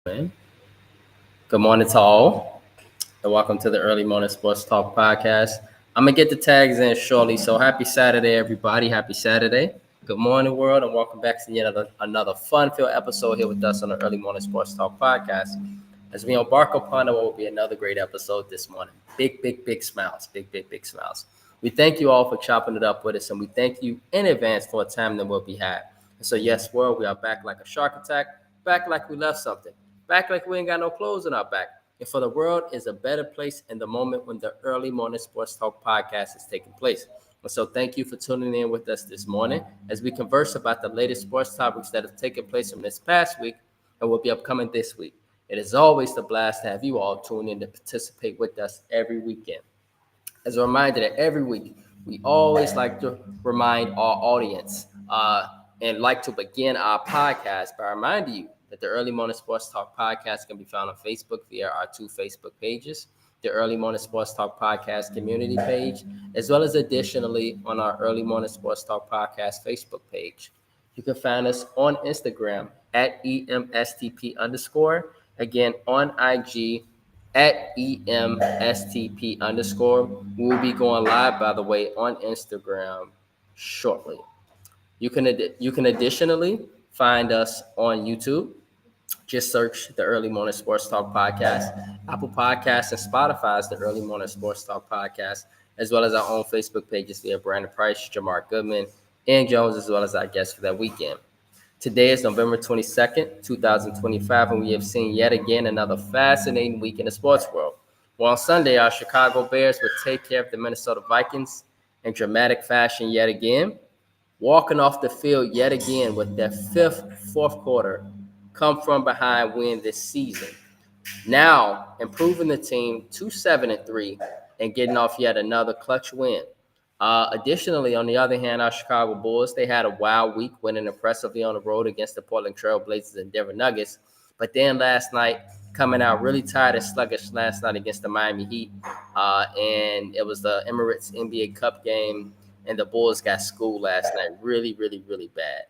Good morning to all, and welcome to the Early Morning Sports Talk podcast. I'm gonna get the tags in shortly, so happy Saturday, everybody! Happy Saturday! Good morning, world, and welcome back to yet another fun-filled episode here with us on the Early Morning Sports Talk podcast. As we embark upon what will be another great episode this morning, big smiles, big smiles. We thank you all for chopping it up with us, and we thank you in advance for a time that will be had. And so, yes, world, we are back like a shark attack, back like we left something, back like we ain't got no clothes on our back. And for the world is a better place in the moment when the Early Morning Sports Talk podcast is taking place. And so thank you for tuning in with us this morning as we converse about the latest sports topics that have taken place from this past week and will be upcoming this week. It is always a blast to have you all tune in to participate with us every weekend. As a reminder that every week we always like to remind our audience and like to begin our podcast by reminding you that the Early Morning Sports Talk podcast can be found on Facebook via our two Facebook pages, the Early Morning Sports Talk podcast community page, as well as additionally on our Early Morning Sports Talk podcast Facebook page. You can find us on Instagram at EMSTP underscore. Again, on IG at EMSTP underscore. We'll be going live, by the way, on Instagram shortly. You can additionally find us on YouTube. Just search the Early Morning Sports Talk podcast, Apple Podcasts, and Spotify's the Early Morning Sports Talk podcast, as well as our own Facebook pages via Brandon Price, Jamar Goodman, and Jones, as well as our guests for that weekend. Today is November 22nd, 2025, and we have seen yet again another fascinating week in the sports world. Well, on Sunday, our Chicago Bears would take care of the Minnesota Vikings in dramatic fashion yet again, walking off the field yet again with their fifth fourth quarter come from behind win this season. Now improving the team to 7-3 and getting off yet another clutch win. Additionally, on the other hand, our Chicago Bulls, they had a wild week, winning impressively on the road against the Portland Trail Blazers and Denver Nuggets. But then last night, coming out really tired and sluggish last night against the Miami Heat. And it was the Emirates NBA Cup game, and the Bulls got schooled last night really bad.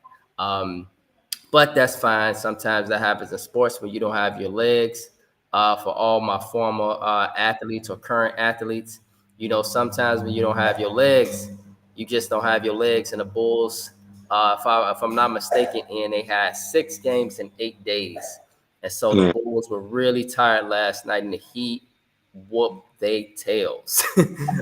But that's fine. Sometimes that happens in sports when you don't have your legs. For all my former athletes or current athletes, sometimes when you don't have your legs, you just don't have your legs. And the Bulls, if I'm not mistaken, and they had 6 games in 8 days. And so the Bulls were really tired last night, and the Heat whooped they tails.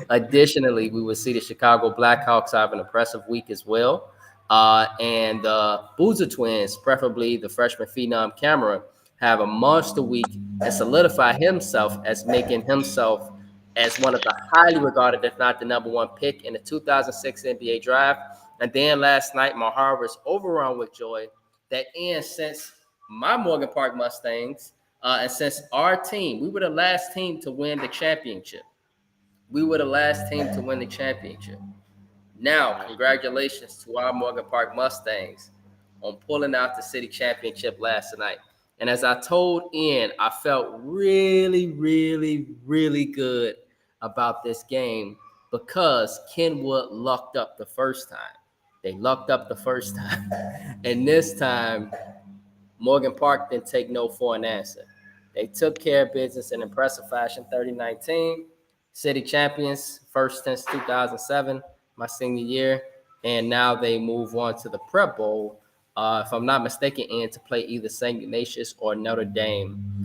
Additionally, we will see the Chicago Blackhawks have an impressive week as well. And the Boozer twins, preferably the freshman phenom Cameron, have a monster week and solidify himself as making himself as one of the highly regarded, if not the number one pick in the 2006 NBA draft. And then last night, my heart was overrun with joy that since my Morgan Park Mustangs, and since our team, we were the last team to win the championship. Now, congratulations to our Morgan Park Mustangs on pulling out the city championship last night. And as I told Ian, I felt really good about this game because Kenwood lucked up the first time. They lucked up the first time. And this time, Morgan Park didn't take no for an answer. They took care of business in impressive fashion, 30-19. City champions, first since 2007, my senior year. And now they move on to the Prep Bowl, if I'm not mistaken, and to play either St. Ignatius or Notre Dame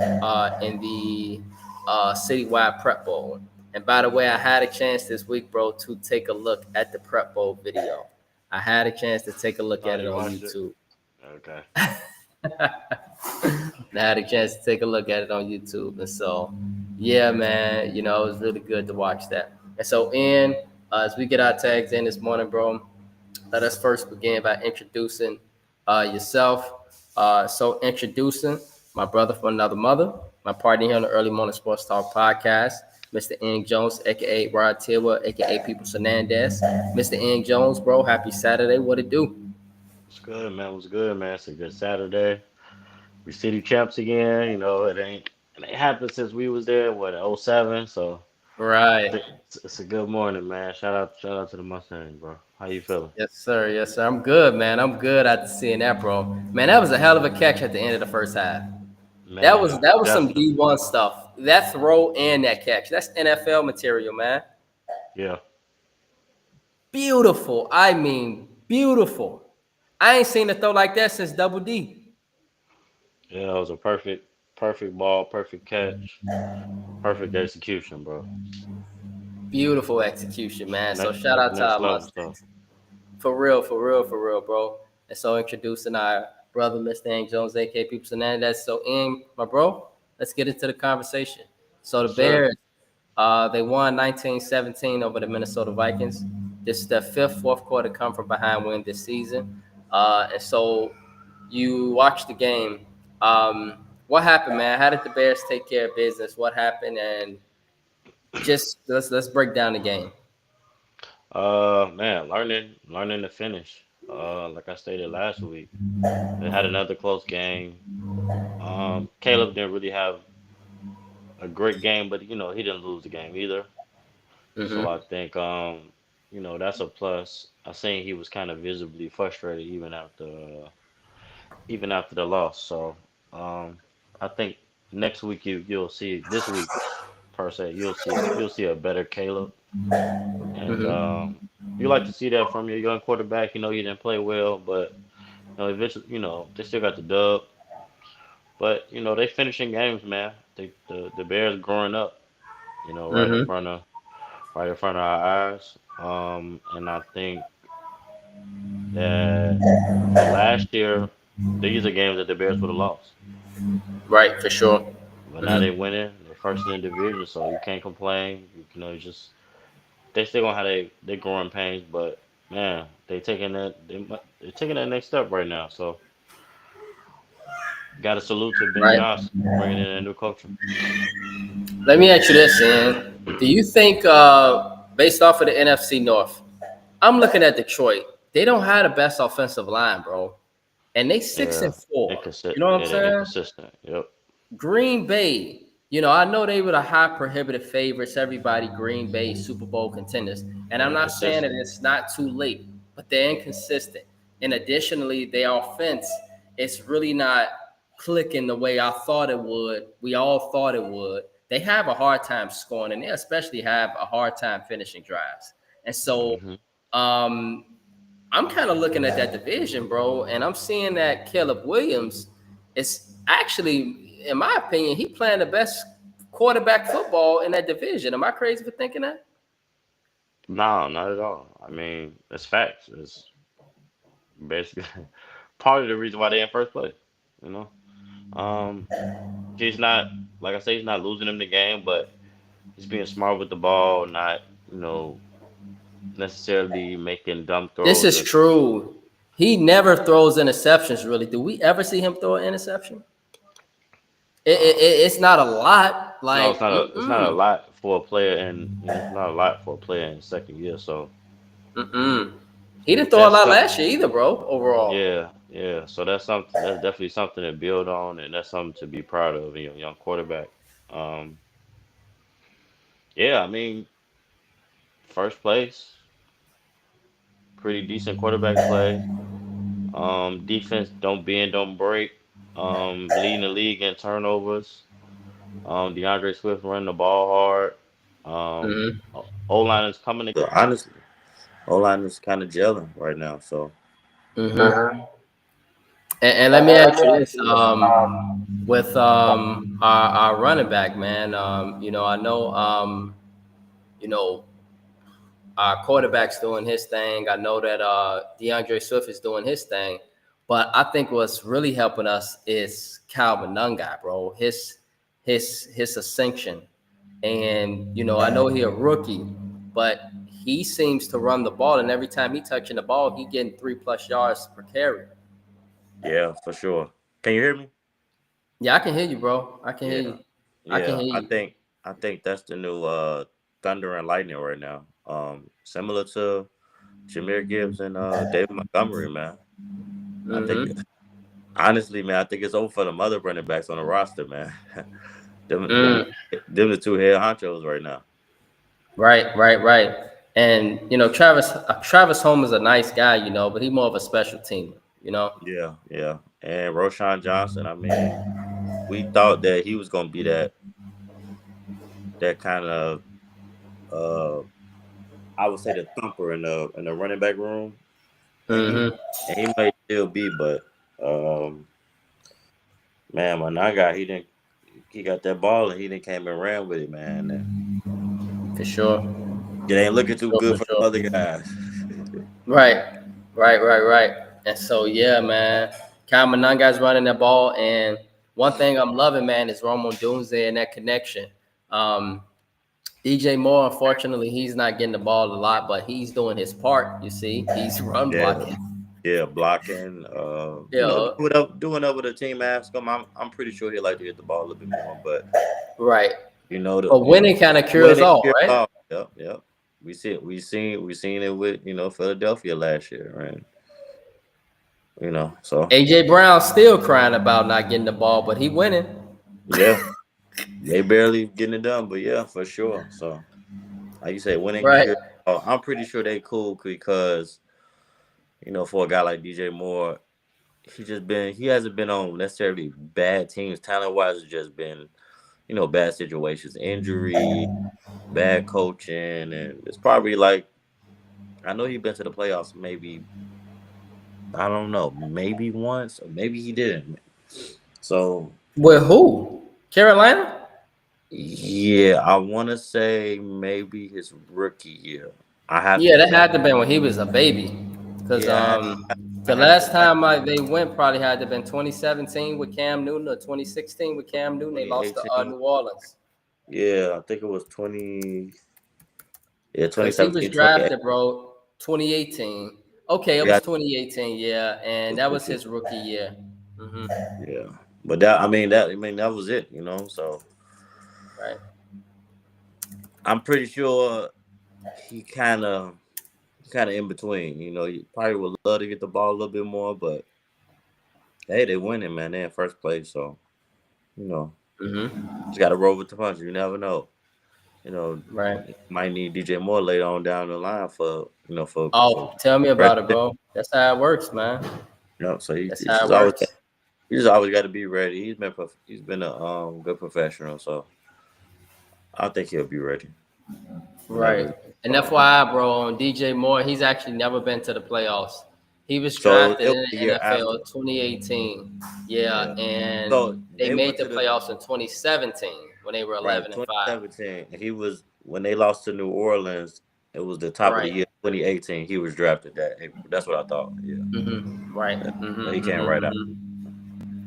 in the citywide Prep Bowl. And by the way, I had a chance this week, bro, to take a look at the Prep Bowl video. I had a chance to take a look at it on YouTube. Okay. I had a chance to take a look at it on YouTube. And so, yeah, man, it was really good to watch that. And so, Ian, as we get our tags in this morning, bro, let us first begin by introducing yourself. So introducing my brother from another mother, my partner here on the Early Morning Sports Talk podcast, Mr. Ing Jones, a.k.a. Rod Tilwa, a.k.a. Peoples Hernandez. Mr. Ing Jones, bro, happy Saturday. What it do? What's good, man? What's good, man? It's a good Saturday. We city champs again. It ain't happened since we was there, in 07. So Right. it's a good morning, man. Shout out to the Mustangs, bro. How you feeling? Yes, sir. I'm good, man. I'm good after seeing that, bro. Man, that was a hell of a catch at the end of the first half. Man, That was some definitely. D1 stuff. That throw and that catch. That's NFL material, man. Yeah. Beautiful. I mean, beautiful. I ain't seen a throw like that since Double D. Yeah, it was a perfect ball, perfect catch, perfect execution, bro. Beautiful execution, man. So shout out to Next our level stuff. Mustangs. For real, for real, for real, bro. And so introducing our brother, Mr. Ang Jones, aka People Hernandez. So in my bro, let's get into the conversation. So the Yes, sir. Bears, they won 19-17 over the Minnesota Vikings. This is their fifth fourth quarter come from behind win this season. And so you watched the game. What happened, man? How did the Bears take care of business? What happened? And just let's break down the game. Man, learning to finish. Like I stated last week, they had another close game. Caleb didn't really have a great game, but he didn't lose the game either. So I Mm-hmm. think that's a plus. I seen he was kind of visibly frustrated even after the loss. So um, I think next week you'll see this week per se you'll see a better Caleb, and Mm-hmm. you like to see that from your young quarterback. He didn't play well, but eventually they still got the dub. But they finishing games, man. The Bears growing up, right in Mm-hmm. front of our eyes. And I think that last year these are games that the Bears would have lost. Right, for sure. But now they Mm-hmm. winning. They're first in the division, so you can't complain. They still gonna have their growing pains, but man, they're taking that next step right now. So got to salute to Ben Right. Johnson bringing in a new culture. Let me ask you this, Ian. Do you think, based off of the NFC North, I'm looking at Detroit. They don't have the best offensive line, bro, and they six Yeah, and four. You know what I'm yeah, they're saying? inconsistent. Yep. Green Bay, I know they were the high prohibitive favorites. Everybody, Green Bay, Super Bowl contenders. And I'm not saying that Inconsistent. it's not too late, but they're inconsistent. And additionally, their offense is really not clicking the way I thought it would. We all thought it would. They have a hard time scoring, and they especially have a hard time finishing drives. And so, Hmm. um, I'm kind of looking at that division, bro, and I'm seeing that Caleb Williams is actually, in my opinion, he playing the best quarterback football in that division. Am I crazy for thinking that? No, not at all. I mean, it's facts. It's basically part of the reason why they're in first place. You know, um, he's not like I say, he's not losing them the game, but he's being smart with the ball, not you know necessarily making dumb This throws. is true. He never throws interceptions, really. Do we ever see him throw an interception? Uh, It's not a lot. no, Like, it's not a mm-mm, lot for a player, and it's not a lot for a player in second year. So mm-mm. He didn't throw a that's lot some, last year either, bro, overall. yeah, yeah. So that's something. That's definitely something to build on, and that's something to be proud of in your young quarterback. Um, yeah, I mean, first place, pretty decent quarterback play. Defense don't bend, don't break. Leading the league in turnovers. DeAndre Swift running the ball hard. Mm-hmm. O line is coming together. Honestly, O line is kind of gelling right now. So Mm-hmm. And let me let ask me you ask this: you this. with our running back, man, I know you know our quarterback's doing his thing. I know that DeAndre Swift is doing his thing, but I think what's really helping us is Calvin Nungai, bro. His ascension, and I know he a rookie, but he seems to run the ball, and every time he touching the ball, he getting 3+ yards per carry. Yeah, for sure. Can you hear me? Yeah, I can hear you, bro. I can hear Yeah, you. I can yeah. hear I you. think I think that's the new Thunder and Lightning right now. Similar to Jameer Gibbs and David Montgomery, man. I think Mm-hmm. honestly, man, I think it's over for the other running backs on the roster, man. them, Mm. the two head honchos right now. Right, right, right. And Travis Holm is a nice guy, but he's more of a special teamer. Yeah, yeah. And Roshan Johnson, I mean, we thought that he was gonna be that kind of I would say the thumper in the running back room, and Mm-hmm. he may still be, but um, man, when I got he got that ball and he didn't came and ran with it, man. And For sure. it ain't looking For too sure. good For for the sure. other guys. Right. Right. And so, yeah, man, Kyle Mananga's running the ball. And one thing I'm loving, man, is Romo Dunze and that connection. Um, DJ Moore, unfortunately, he's not getting the ball a lot, but he's doing his part. You see, he's run Yeah, blocking. yeah, blocking. Yeah. Doing whatever the team asks him. I'm pretty sure he'd like to hit the ball a little bit more, but Right. you know But winning kind of cures winning all, here. right? Oh, yep. We seen it with Philadelphia last year, right? So AJ Brown still crying about not getting the ball, but he winning. yeah, they barely getting it done, but yeah, for sure. So like you say, winning Right. here. Oh, I'm pretty sure they cool because for a guy like DJ Moore, he hasn't been on necessarily bad teams. Talent wise, it's just been bad situations, injury, bad coaching, and it's probably like I know he's been to the playoffs maybe I don't know maybe once or maybe he didn't. So With who? Carolina? yeah, I want to say maybe his rookie year. I have to Yeah, that check. had to have been when he was a baby. Because Yeah, I the have to last check. time they went probably had to have been 2017 with Cam Newton or 2016 with Cam Newton. They lost to 2018. New Orleans. Yeah, I think it was 20. Yeah, Because he was 2017, 2018. drafted, bro, 2018. Okay, it Yeah, was 2018, yeah. it And was that was 2018. his rookie year. Hmm. Yeah, but that was it. So Right. I'm pretty sure he kind of in between. He probably would love to get the ball a little bit more, but hey, they winning, man. They in first place, so you know, Hmm. just got to roll with the punch. You never know. You know, Right. might need DJ Moore later on down the line for for Oh, tell me about it, president. bro. That's how it works, man. So That's he how it just always works. got to be ready. He's been a good professional, so I think he'll be ready whenever Right. it's And ball. FYI, bro, on DJ Moore, he's actually never been to the playoffs. He was So drafted it was in the the year after. NFL 2018. Yeah, Yeah. So and they they made went the to the playoffs in 2017 when they were right 11 and 5. 2017. And he was when they lost to New Orleans. It was the top of the Right. year 2018. He was drafted that April. That's what I thought. Yeah. Right. Yeah. So he came right out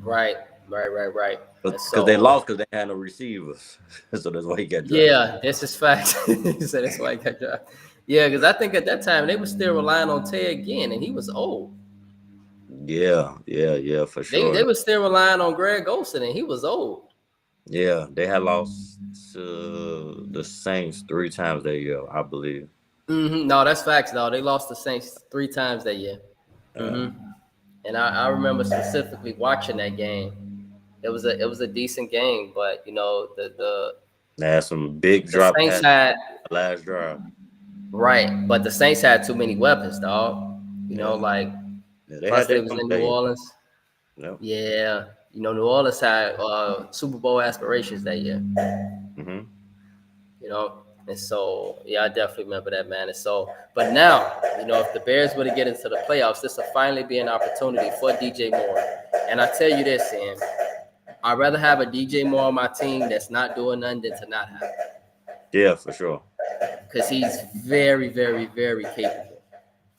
Right. Right. And because they so, lost because they had no receivers. So that's why he got drafted. yeah, this is fact. He said that's why he got drafted. Yeah, because I think at that time they were still relying on Ted again, and he was old. Yeah, for They sure. were still relying on Greg Olson, and he was old. Yeah, they had lost to the Saints 3 times that year, I believe. No, that's facts, though. They lost the Saints 3 times that year. Uh, And I remember specifically watching that game. It was a decent game, but they had some big the drop Saints passes had last drive. right, but the Saints had too many weapons, dog. Yeah, Like yeah, they had plus they that was in New comeback. Orleans. Yep. Yeah, New Orleans had Super Bowl aspirations that year. Hmm. And so yeah, I definitely remember that, man. And so, but now, if the Bears were to get into the playoffs, this will finally be an opportunity for DJ Moore. And I tell you this, Sam, I'd rather have a DJ Moore on my team that's not doing nothing than to not have it, Yeah, for sure. because he's very, very, very capable.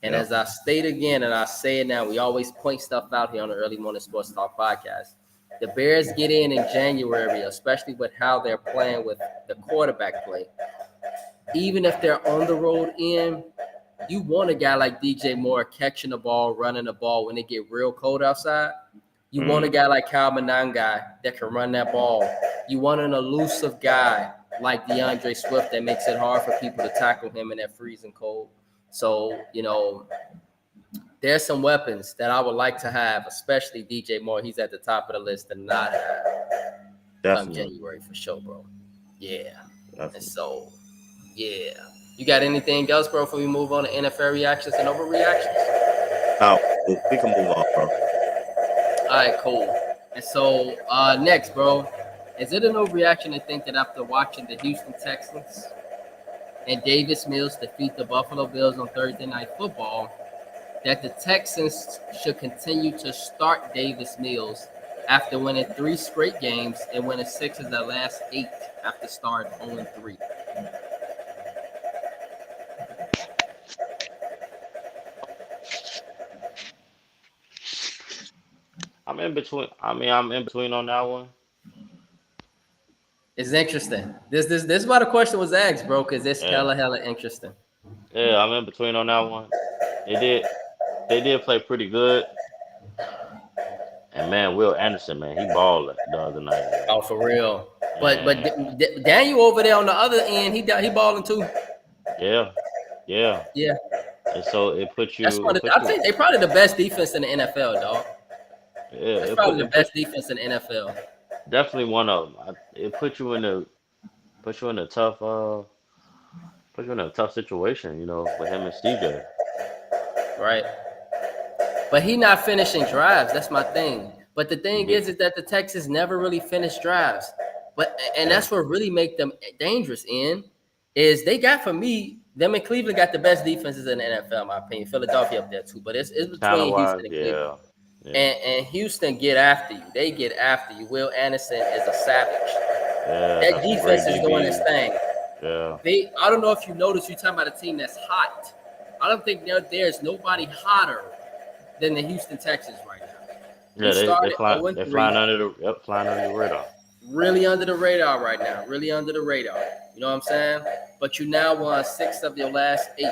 And Yep. as I state again, and I say it now, we always point stuff out here on the Early Morning Sports Talk podcast. The Bears get in January, especially with how they're playing with the quarterback play. Even if they're on the road in, you want a guy like DJ Moore catching the ball, running the ball when it get real cold outside. You want a guy like Kyle Mananga that can run that ball. You want an elusive guy like DeAndre Swift that makes it hard for people to tackle him in that freezing cold. So, there's some weapons that I would like to have, especially DJ Moore. He's at the top of the list to not have come Definitely. January for sure, bro. Yeah. And Definitely. so, yeah. You got anything else, bro, before we move on to NFL reactions and overreactions? Now we can move on, bro. All right, cool. And so next, bro, is it an overreaction to think that after watching the Houston Texans and Davis Mills defeat the Buffalo Bills on Thursday Night Football, that the Texans should continue to start Davis Mills after winning 3 straight games and winning 6 of their last 8 after starting 0-3? I'm in between. I'm in between on that one. It's interesting. This is why the question was asked, bro, because it's Yeah, hella interesting. yeah, I'm in between on that one. They did, they did play pretty good, and man, Will Anderson, man, he balled the other night, man. Oh, for real. But And Daniel over there on the other end, he balling too. yeah, yeah, Yeah, and so that's one. it I put you, think they probably the best defense in the NFL, dog. yeah, That's probably the it put best defense in the NFL. definitely one of them. It put you in a tough, put you in a tough situation, with him and CJ. Right. But he not finishing drives. That's my thing. But the thing Yeah, is that the Texans never really finish drives. And yeah, that's what really make them dangerous. Is they got, for me, them and Cleveland got the best defenses in the NFL, in my opinion. Philadelphia up there too, but it's talent between wise, Houston and Cleveland. yeah, yeah, And Houston get after you. They get after you. Will Anderson is a savage. yeah. That Got some great defense is doing its DBs. thing. Yeah, I don't know if you noticed, you're talking about a team that's hot. I don't think there's nobody hotter than the Houston Texans right now. We yeah. started They 0-3, flying under flying under the radar. really under the radar right now, really under the radar. You know what I'm saying? But you now won 6 of your last 8. You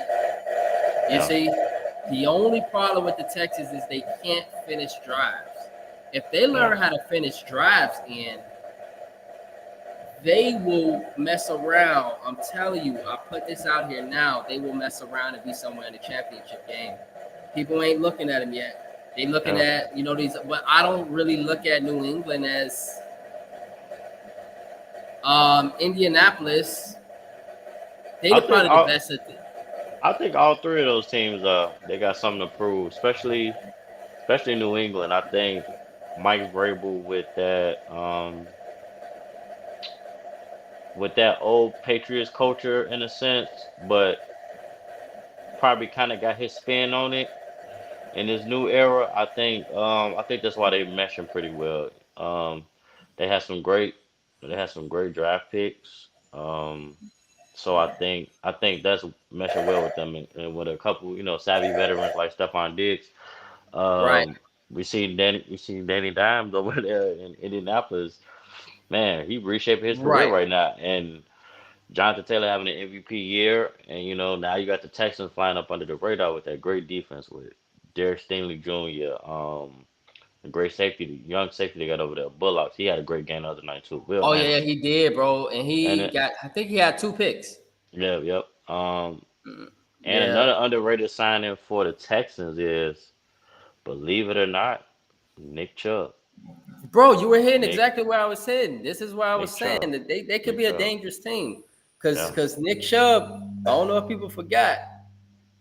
Yeah, see, the only problem with the Texans is they can't finish drives. If they yeah, learn how to finish drives they will mess around. I'm telling you, I put this out here now. They will mess around and be somewhere in the championship game. People ain't looking at them yet. They looking yeah. at, these, but I don't really look at New England as Indianapolis. They I the think probably the all best at the, I think all three of those teams, they got something to prove, especially New England. I think Mike Vrabel with that old Patriots culture in a sense, but probably kind of got his spin on it in this new era. I think that's why they meshing pretty well. They had some great they had some great draft picks. So I think that's meshing well with them, and with a couple savvy veterans like Stephon Diggs. right, Um, we seen Danny Dimes over there in Indianapolis. Man, he reshaping his career right, right now, and Jonathan Taylor having an MVP year, and now you got the Texans flying up under the radar with that great defense with Derek Stingley Jr. The great safety, the young safety they got over there, Bullocks. He had a great game the other night too. Will oh yeah, Anderson, he did, bro, and and he got, I think he had 2 picks. yeah, yep. And Yeah, another underrated signing for the Texans is, believe it or not, Nick Chubb. bro, you were hitting Nick exactly where I was heading. This is where I was Nick saying Chubb. that they could Nick be a Chubb. dangerous team, because Yeah. because Nick Chubb, I don't know if people forgot.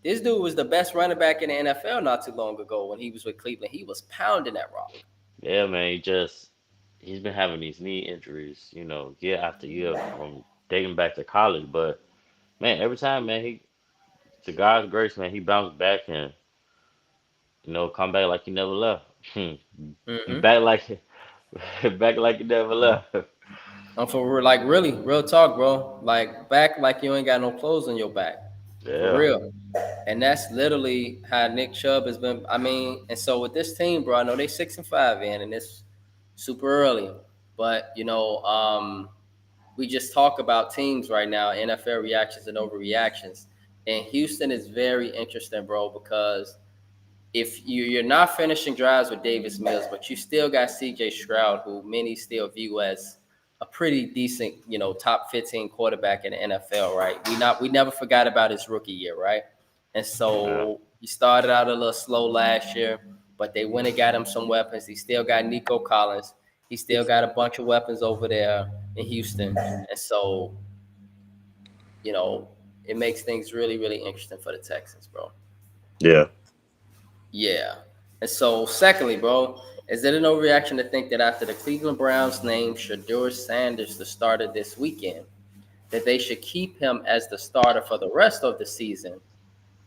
This dude was the best running back in the NFL not too long ago when he was with Cleveland. He was pounding that rock. Yeah, man. He's been having these knee injuries, year after year from dating back to college. But man, every time, man, to God's grace, man, he bounced back and come back like he never left. Mm-hmm. Back like back like he never left. I'm for real, like really, real talk, bro. Like back like you ain't got no clothes on your back. For Yeah, real. And that's literally how Nick Chubb has been. I mean, and so with this team, bro, I know they 6-5 in and it's super early. But we just talk about teams right now, NFL reactions and overreactions. And Houston is very interesting, bro, because if you're not finishing drives with Davis Mills, but you still got CJ Stroud, who many still view as a pretty decent, top 15 quarterback in the NFL, right? We never forgot about his rookie year, right? And yeah, so he started out a little slow last year, but they went and got him some weapons. He still got Nico Collins. He still got a bunch of weapons over there in Houston. And so, you know, it makes things really, really interesting for the Texans, bro. yeah. Yeah. And so, secondly, bro, Is it an overreaction to think that after the Cleveland Browns named Shedeur Sanders the starter this weekend, that they should keep him as the starter for the rest of the season,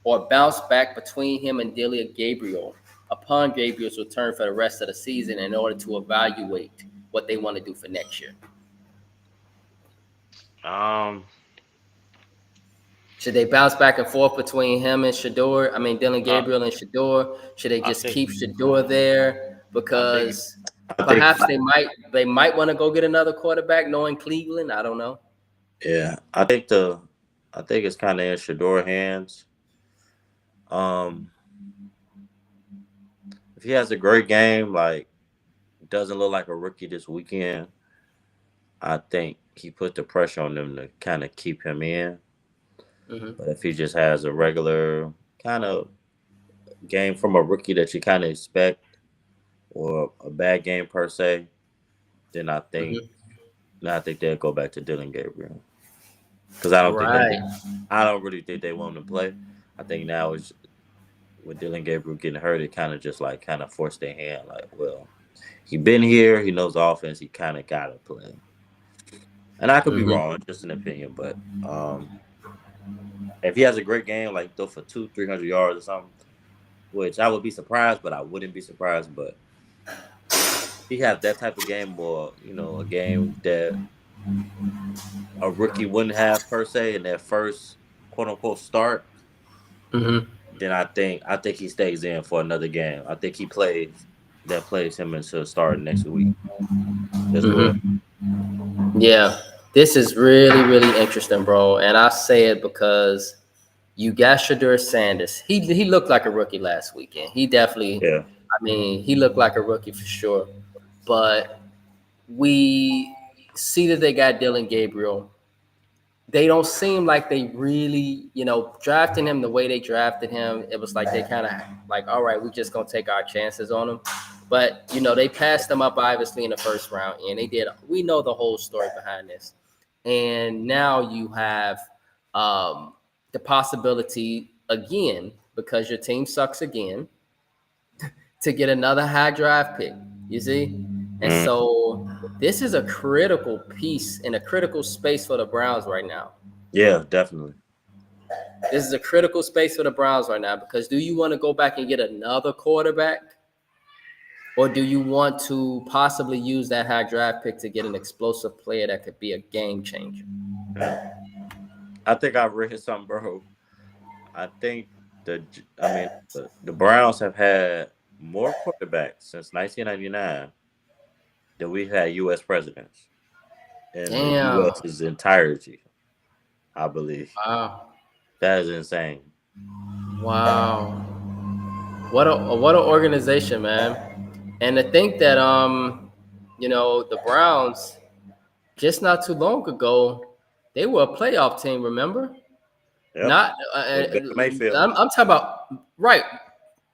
or bounce back between him and Delia Gabriel upon Gabriel's return for the rest of the season in order to evaluate what they want to do for next year? Um, Should they bounce back and forth between him and Shedeur? I mean, Dylan I, Gabriel and Shedeur. Should they I just think keep Shedeur there I think because I think, perhaps they might want to go get another quarterback, knowing Cleveland? I don't know. yeah, I think it's kind of in Shador hands. Um, if he has a great game, like doesn't look like a rookie this weekend, I think he put the pressure on them to kind of keep him in. Hmm. But if he just has a regular kind of game from a rookie that you kind of expect, or a bad game per se, then Hmm. I think they'll go back to Dylan Gabriel because Right. I don't really think they want him to play. I think now it's with Dylan Gabriel getting hurt, it kind of just like kind of forced their hand. Like, well, he been here, he knows the offense, he kind of got to play. And I could be Hmm. wrong, just an opinion, but if he has a great game, like throw for 200-300 yards or something, which I would be surprised, but I wouldn't be surprised. But he has that type of game, or a game that a rookie wouldn't have per se in their first quote unquote start, Hmm. then I think he stays in for another game. I think he plays him into starting next week as well. Hmm. Yeah, this is really, really interesting, bro. And I say it because you got Shedeur Sanders. He looked like a rookie last weekend. He definitely, Yeah, I mean, he looked like a rookie for sure. But we see that they got Dylan Gabriel. They don't seem like they really, drafting him the way they drafted him. It was like they kind of like, all right, we're just gonna take our chances on him. But they passed him up obviously in the first round, and they did. We know the whole story behind this, and now you have the possibility again because your team sucks again to get another high draft pick. You see? And mm, so this is a critical piece in a critical space for the Browns right now. yeah, definitely. This is a critical space for the Browns right now because do you want to go back and get another quarterback? Or do you want to possibly use that high draft pick to get an explosive player that could be a game changer? Yeah. I think I read something, bro. I think the Browns have had more quarterbacks since 1999 than we've had U.S. presidents in the Damn. U.S.'s entirety. I believe Wow. that is insane. Wow. What an organization, man. And to think that the Browns just not too long ago, they were a playoff team, remember? Yep, Not with Baker Mayfield. I'm talking about right,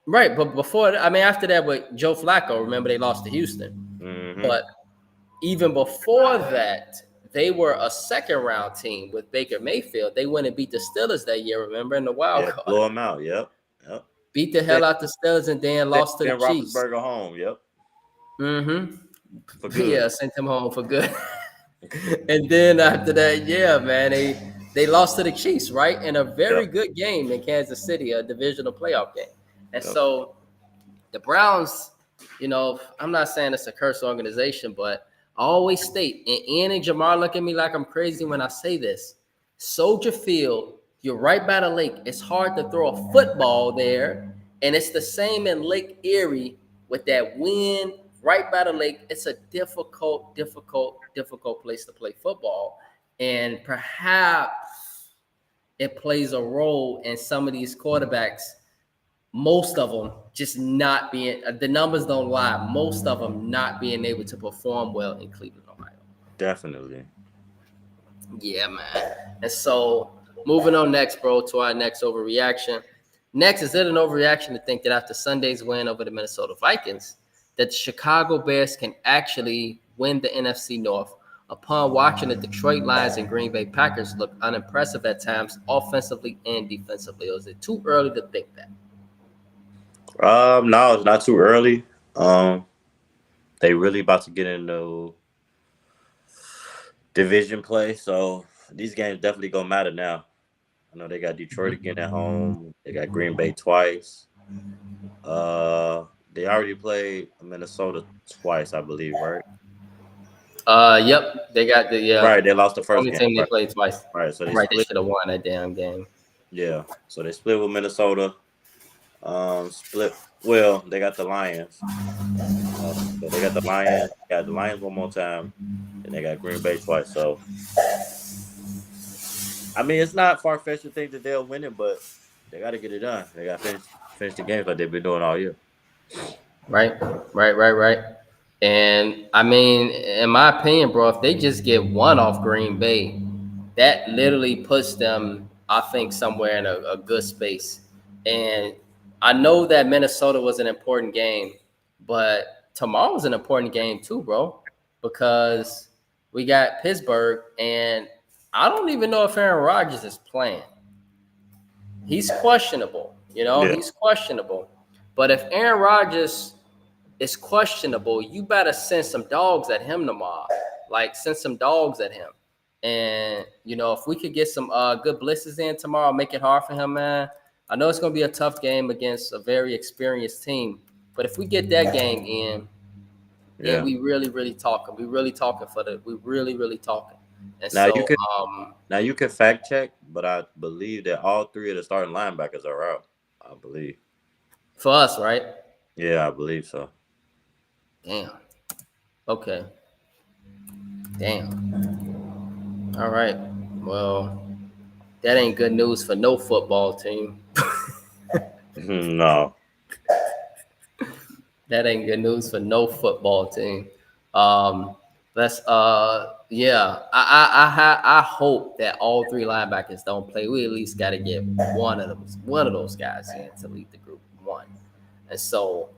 but before I mean after that with Joe Flacco, remember they lost to Houston. Hmm. But even before that, they were a second round team with Baker Mayfield. They went and beat the Steelers that year, remember, in the wild Yeah, card. blow him out. Yep, yep. Beat the hell Sent, out the Steelers and then sent lost to the Ben Chiefs. Roethlisberger home. Yep, Mm-hmm. for good. Yeah, sent him home for good. And then after that, yeah, man, they lost to the Chiefs, right? In a very Yep, good game in Kansas City, a divisional playoff game. And yep. so the Browns, I'm not saying it's a cursed organization, but I always state, and Ian and Jamar look at me like I'm crazy when I say this. Soldier Field, you're right by the lake. It's hard to throw a football there. And it's the same in Lake Erie with that wind right by the lake. It's a difficult, difficult, difficult place to play football. And perhaps it plays a role in some of these quarterbacks, most of them just not being, the numbers don't lie, most of them not being able to perform well in Cleveland, Ohio. Definitely. Yeah, man. And so moving on next, bro, to our next overreaction. Next, is it an overreaction to think that after Sunday's win over the Minnesota Vikings, that the Chicago Bears can actually win the NFC North upon watching the Detroit Lions and Green Bay Packers look unimpressive at times, offensively and defensively? Or is it too early to think that? No, it's not too early. Um, they really about to get into division play. So these games definitely gonna matter now. I know they got Detroit again at home. They got Green Bay twice. They already played Minnesota twice, I believe, right? Yep, they got the Right, they lost the first only game. team they Right, played twice. right. So they Right, they split. should have won that damn game. Yeah, so they split with Minnesota. Split. Well, they got the Lions. So they got the Lions. Got the Lions one more time, and they got Green Bay twice. So I mean, it's not far fetched to think that they'll win it, but they got to get it done. They got to finish the games like they've been doing all year. Right, right. And I mean, in my opinion, bro, if they just get one off Green Bay, that literally puts them, I think, somewhere in a good space. And I know that Minnesota was an important game, but tomorrow's an important game too, bro, because we got Pittsburgh, and I don't even know if Aaron Rodgers is playing. He's questionable, Yeah, he's questionable. But if Aaron Rodgers is questionable, you better send some dogs at him tomorrow. Like send some dogs at him. And if we could get some good blitzes in tomorrow, make it hard for him, man. I know it's gonna be a tough game against a very experienced team, but if we get that game in, then yeah. we really, really talking. We really talking we really, really talking. And Now you so can now you can fact check, but I believe that all three of the starting linebackers are out. I believe. for us, right? Yeah, I believe so. Damn. Okay. Damn. All right. Well, that ain't good news for no football team. No. That ain't good news for no football team. Let's yeah. I hope that all three linebackers don't play. We at least got to get one of those guys in to lead the group one. And so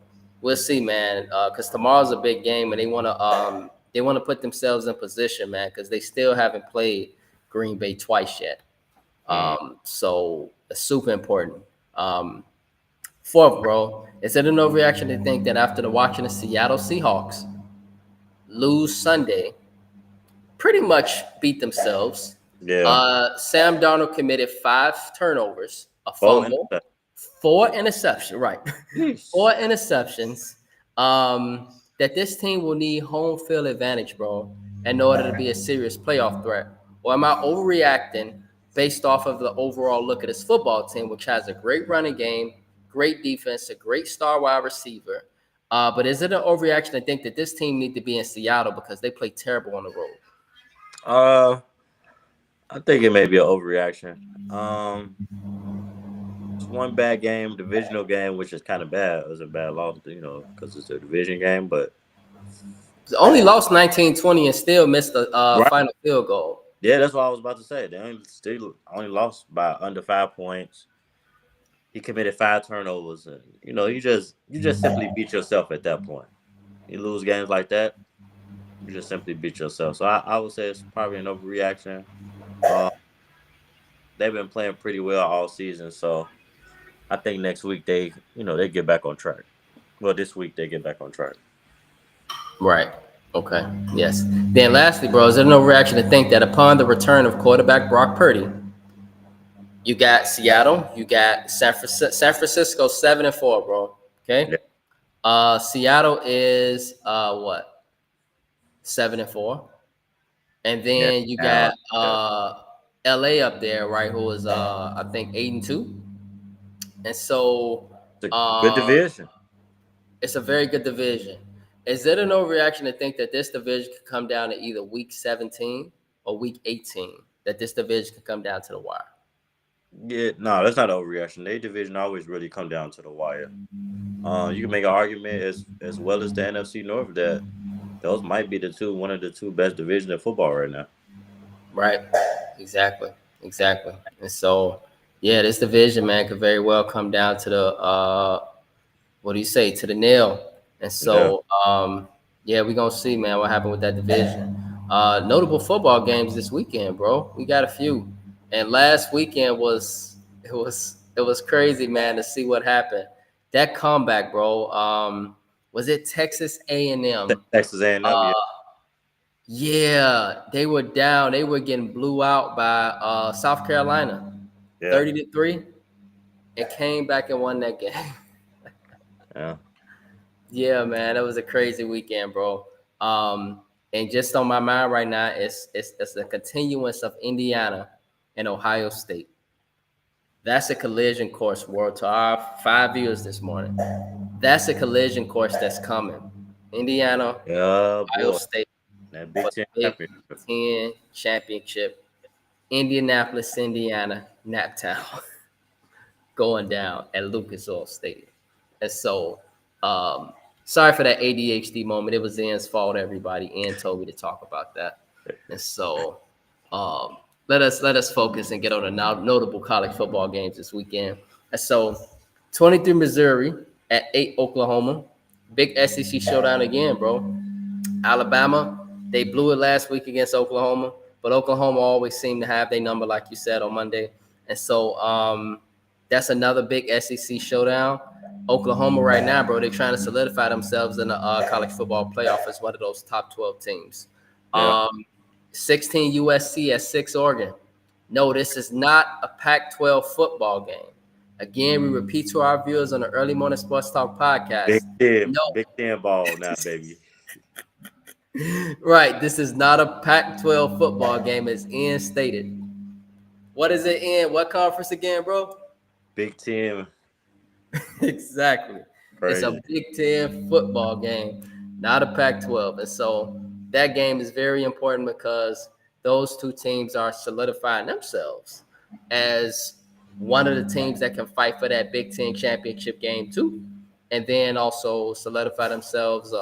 we'll see, man. Because tomorrow's a big game, and they wanna put themselves in position, man, because they still haven't played Green Bay twice yet. So it's super important. Fourth, bro, is it an overreaction to think that after watching the Seattle Seahawks lose Sunday, pretty much beat themselves? Yeah. Sam Darnold committed 5 turnovers, a Four fumble, interceptions. 4 interceptions, right? Jeez. 4 interceptions. That this team will need home field advantage, bro, in order to be a serious playoff threat. Or am I overreacting based off of the overall look at this football team, which has a great running game, great defense, a great star wide receiver? But is it an overreaction to think that this team need to be in Seattle because they play terrible on the road? I think it may be an overreaction. It's one bad game, divisional game, which is kind of bad. It was a bad loss, because it's a division game. But Only lost 19-20 and still missed the right. final field goal. Yeah, that's what I was about to say. They only lost by under 5 points. He committed 5 turnovers, and you just simply beat yourself at that point. You lose games like that, you just simply beat yourself. So I would say it's probably an overreaction. They've been playing pretty well all season, so I think next week they get back on track. Well, this week they get back on track. Right. Okay. Yes. Then lastly, bro, is there no reaction to think that upon the return of quarterback Brock Purdy, you got Seattle, you got San Francisco 7-4, bro. Okay. Yeah. Seattle is what? 7-4. And then you got LA up there, right? Who is I think 8-2. And so it's a good division. It's a very good division. Is it an overreaction to think that this division could come down to either week 17 or week 18? That this division could come down to the wire? Yeah, no, that's not an overreaction. Their division always really come down to the wire. You can make an argument as well as the NFC North that those might be one of the two best divisions in football right now. Right. Exactly. And so, yeah, this division, man, could very well come down to the to the nail. And so, yeah, we're gonna see, man, what happened with that division. Notable football games this weekend, bro. We got a few. And last weekend was crazy, man, to see what happened. That comeback, bro. Was it Texas A&M? Texas A&M. Yeah. Yeah, they were down. They were getting blew out by South Carolina, Yeah. 30-3, and came back and won that game. Yeah. Yeah, man, that was a crazy weekend, bro. And just on my mind right now, it's the continuance of Indiana and Ohio State. That's a collision course, world, to our 5 viewers this morning. That's a collision course that's coming. Indiana, Yeah, Ohio boy. State That for Big Ten the Big championship. Ten championship. Indianapolis, Indiana, Naptown, going down at Lucas Oil Stadium. And so, sorry for that ADHD moment. It was Ian's fault, everybody. Ian told me to talk about that. And so, let us focus and get on the notable college football games this weekend. And so, 23 Missouri at 8 Oklahoma. Big SEC showdown again, bro. Alabama, they blew it last week against Oklahoma, but Oklahoma always seemed to have their number, like you said, on Monday. And so that's another big SEC showdown. Oklahoma right now, bro, they're trying to solidify themselves in the college football playoff as one of those top 12 teams. Yeah. 16 USC at 6 Oregon. No, this is not a Pac-12 football game. Again, we repeat to our viewers on the Early Morning Sports Talk podcast. Big Ten ball now, baby. Right, this is not a Pac-12 football game, as Ian stated. What is it in? What conference again, bro? Big Ten. Exactly. Crazy. It's a Big Ten football game, not a Pac-12. And so that game is very important because those two teams are solidifying themselves as one of the teams that can fight for that Big Ten championship game too. And then also solidify themselves.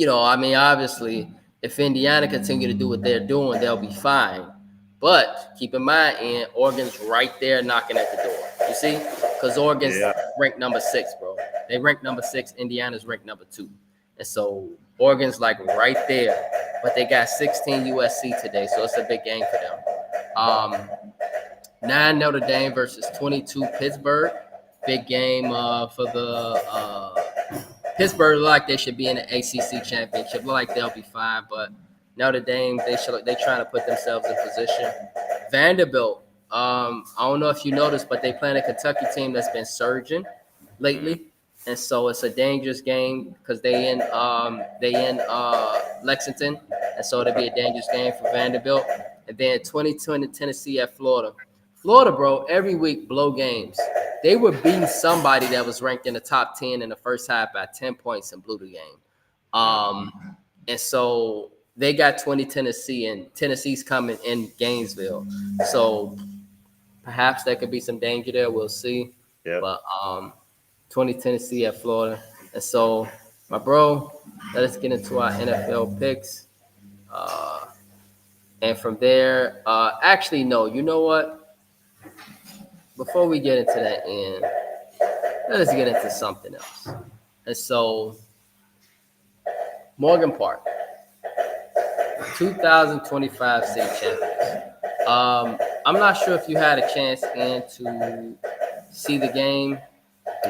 Obviously, if Indiana continue to do what they're doing, they'll be fine. But keep in mind, Ian, Oregon's right there knocking at the door. You see? Because Oregon's ranked number 6, bro. They ranked number 6. Indiana's ranked number 2. And so Oregon's like right there. But they got 16 USC today, so it's a big game for them. 9 Notre Dame versus 22 Pittsburgh. Big game for the Pittsburgh. Like they should be in the ACC championship. Look like they'll be fine, but Notre Dame, they trying to put themselves in position. Vanderbilt, I don't know if you noticed, but they playing a Kentucky team that's been surging lately, and so it's a dangerous game because they in Lexington, and so it'll be a dangerous game for Vanderbilt. And then 22 in Tennessee at Florida. Florida, bro, every week blow games. They were beating somebody that was ranked in the top 10 in the first half by 10 points and blew the game. And so they got 20 Tennessee, and Tennessee's coming in Gainesville. So perhaps there could be some danger there. We'll see. Yeah. But 20 Tennessee at Florida. And so, my bro, let us get into our NFL picks. And from there, actually, no, you know what? Before we get into that end, let us get into something else. And so, Morgan Park, 2025 state champions. I'm not sure if you had a chance to see the game.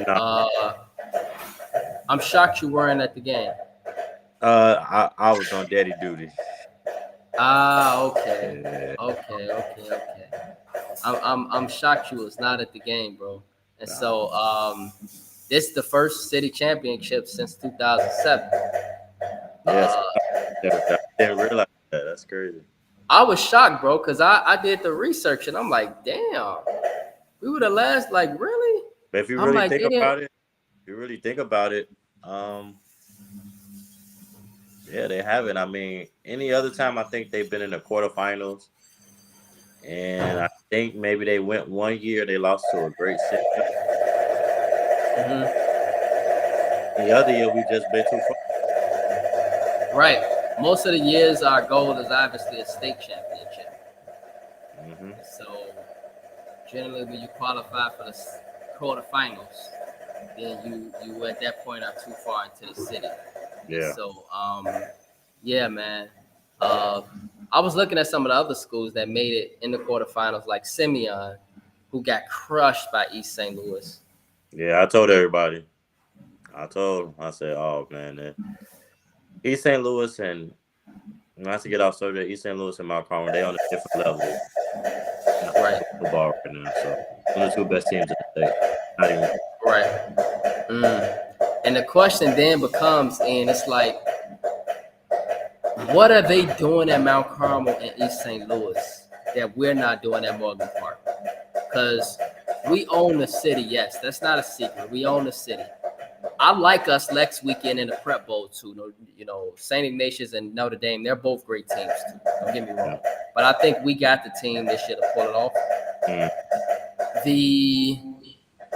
No. I'm shocked you weren't at the game. I was on daddy duty. Okay. I'm shocked you was not at the game, bro. And so this is the first city championship since 2007. Yes, I didn't realize that. That's crazy. I was shocked, bro, because I did the research and I'm like, damn, we were the last, like, really? But if you really think about it, yeah, they haven't. I mean, any other time, I think they've been in the quarterfinals, and I think maybe they went one year. They lost to a great city. The other year, we just been too far. Right. Most of the years, our goal is obviously a state championship. So generally, when you qualify for the quarterfinals, then you at that point are too far into the city. Yeah. So yeah, man. I was looking at some of the other schools that made it in the quarterfinals, like Simeon, who got crushed by East St. Louis. Yeah, I told everybody. I told him, I said, "Oh man, East St. Louis and not to get off subject, East St. Louis and Mount Carmel, they on a different level in high Right, school football right now. So one of the two best teams in the state. Not even right. And the question then becomes, and it's like, what are they doing at Mount Carmel and East St. Louis that we're not doing at Morgan Park? Because we own the city. Yes, that's not a secret. We own the city. I like us next weekend in the Prep Bowl too. You know, St. Ignatius and Notre Dame, they're both great teams too. Don't get me wrong. But I think we got the team this year to pull it off. Mm. The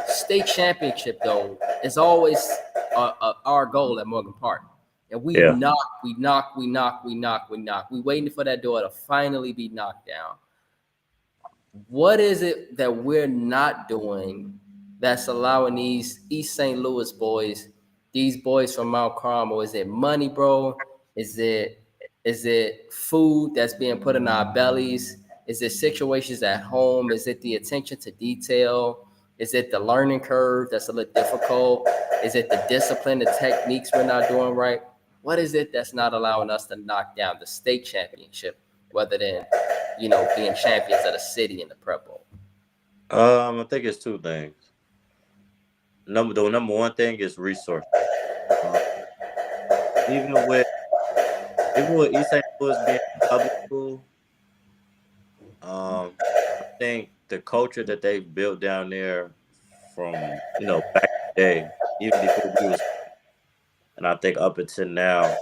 state championship, though, is always our goal at Morgan Park. And we Yeah. knock. We waiting for that door to finally be knocked down. What is it that we're not doing that's allowing these East St. Louis boys, these boys from Mount Carmel? Is it money, bro? Is it food that's being put in our bellies? Is it situations at home? Is it the attention to detail? Is it the learning curve that's a little difficult? Is it the discipline, the techniques we're not doing right? What is it that's not allowing us to knock down the state championship rather than, being champions of the city in the Prep Bowl? I think it's two things. The number one thing is resource. Even with East St. Louis being a public school, I think the culture that they built down there from back in the day, even before we was, and I think up until now,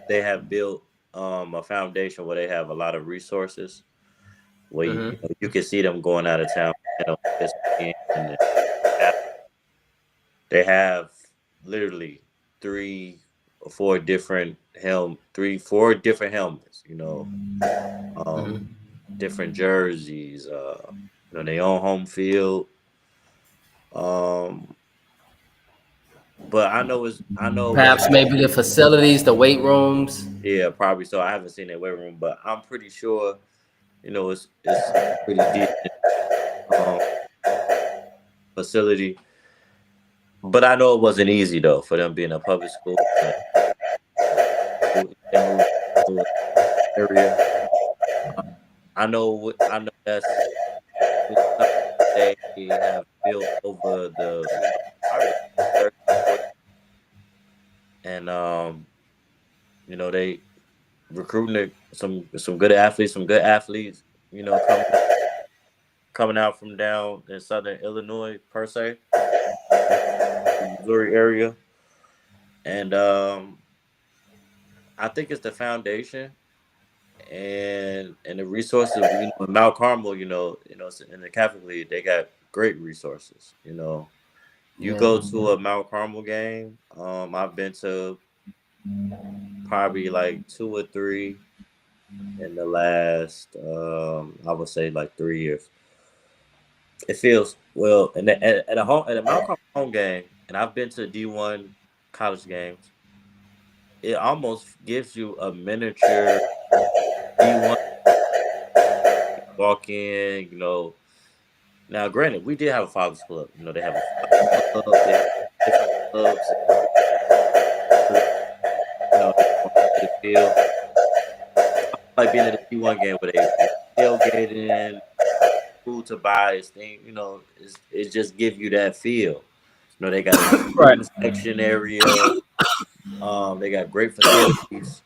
they have built a foundation where they have a lot of resources. Where you can see them going out of town. And they have literally 4 different helmets. Different jerseys. They own home field. But I know Perhaps maybe the facilities, the weight rooms. Yeah, probably so. I haven't seen their weight room, but I'm pretty sure, it's pretty decent facility. But I know it wasn't easy though for them being a public school area. I know that's they have built over the and they recruiting some good athletes, coming out from down in southern Illinois per se, Missouri area, and I think it's the foundation and the resources. Mount Carmel, in the Catholic League, they got great resources. You go to a Mount Carmel game. I've been to probably like 2 or 3 in the last, I would say like 3 years. It feels well, and at a Mount Carmel home game, and I've been to D1 college games. It almost gives you a miniature D1 walk in. Now granted, we did have a Fathers Club. They have a Fathers Club. They have different clubs. The field. Like being at a D1 game where they tailgating, food to buy, it just give you that feel. They got a section area. They got great facilities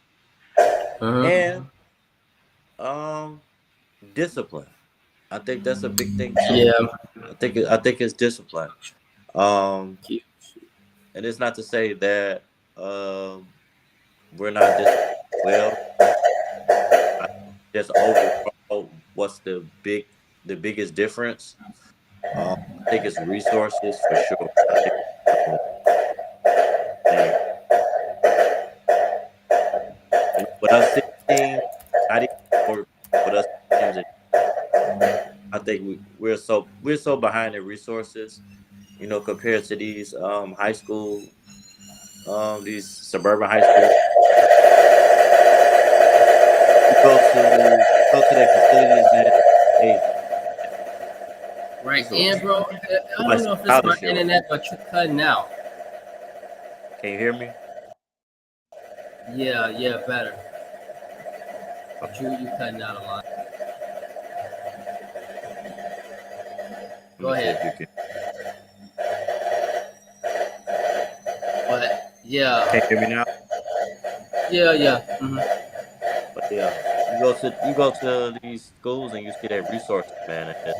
and discipline. I think that's a big thing too. Yeah, I think it's discipline. And it's not to say that we're not disciplined. Well, just overall, what's the biggest difference? I think it's resources for sure. With us 16, I think we're so behind in resources, compared to these high school, these suburban high schools. Go to their facilities, man. Right, This is and bro, I like don't some know if it's my college shit. internet, but you're cutting out. Can you hear me? Yeah, better. But you cutting out a lot. Let Go me see ahead. if you can. But yeah, Can you hear me now? yeah. But yeah, you go to these schools and you see their resources, man. And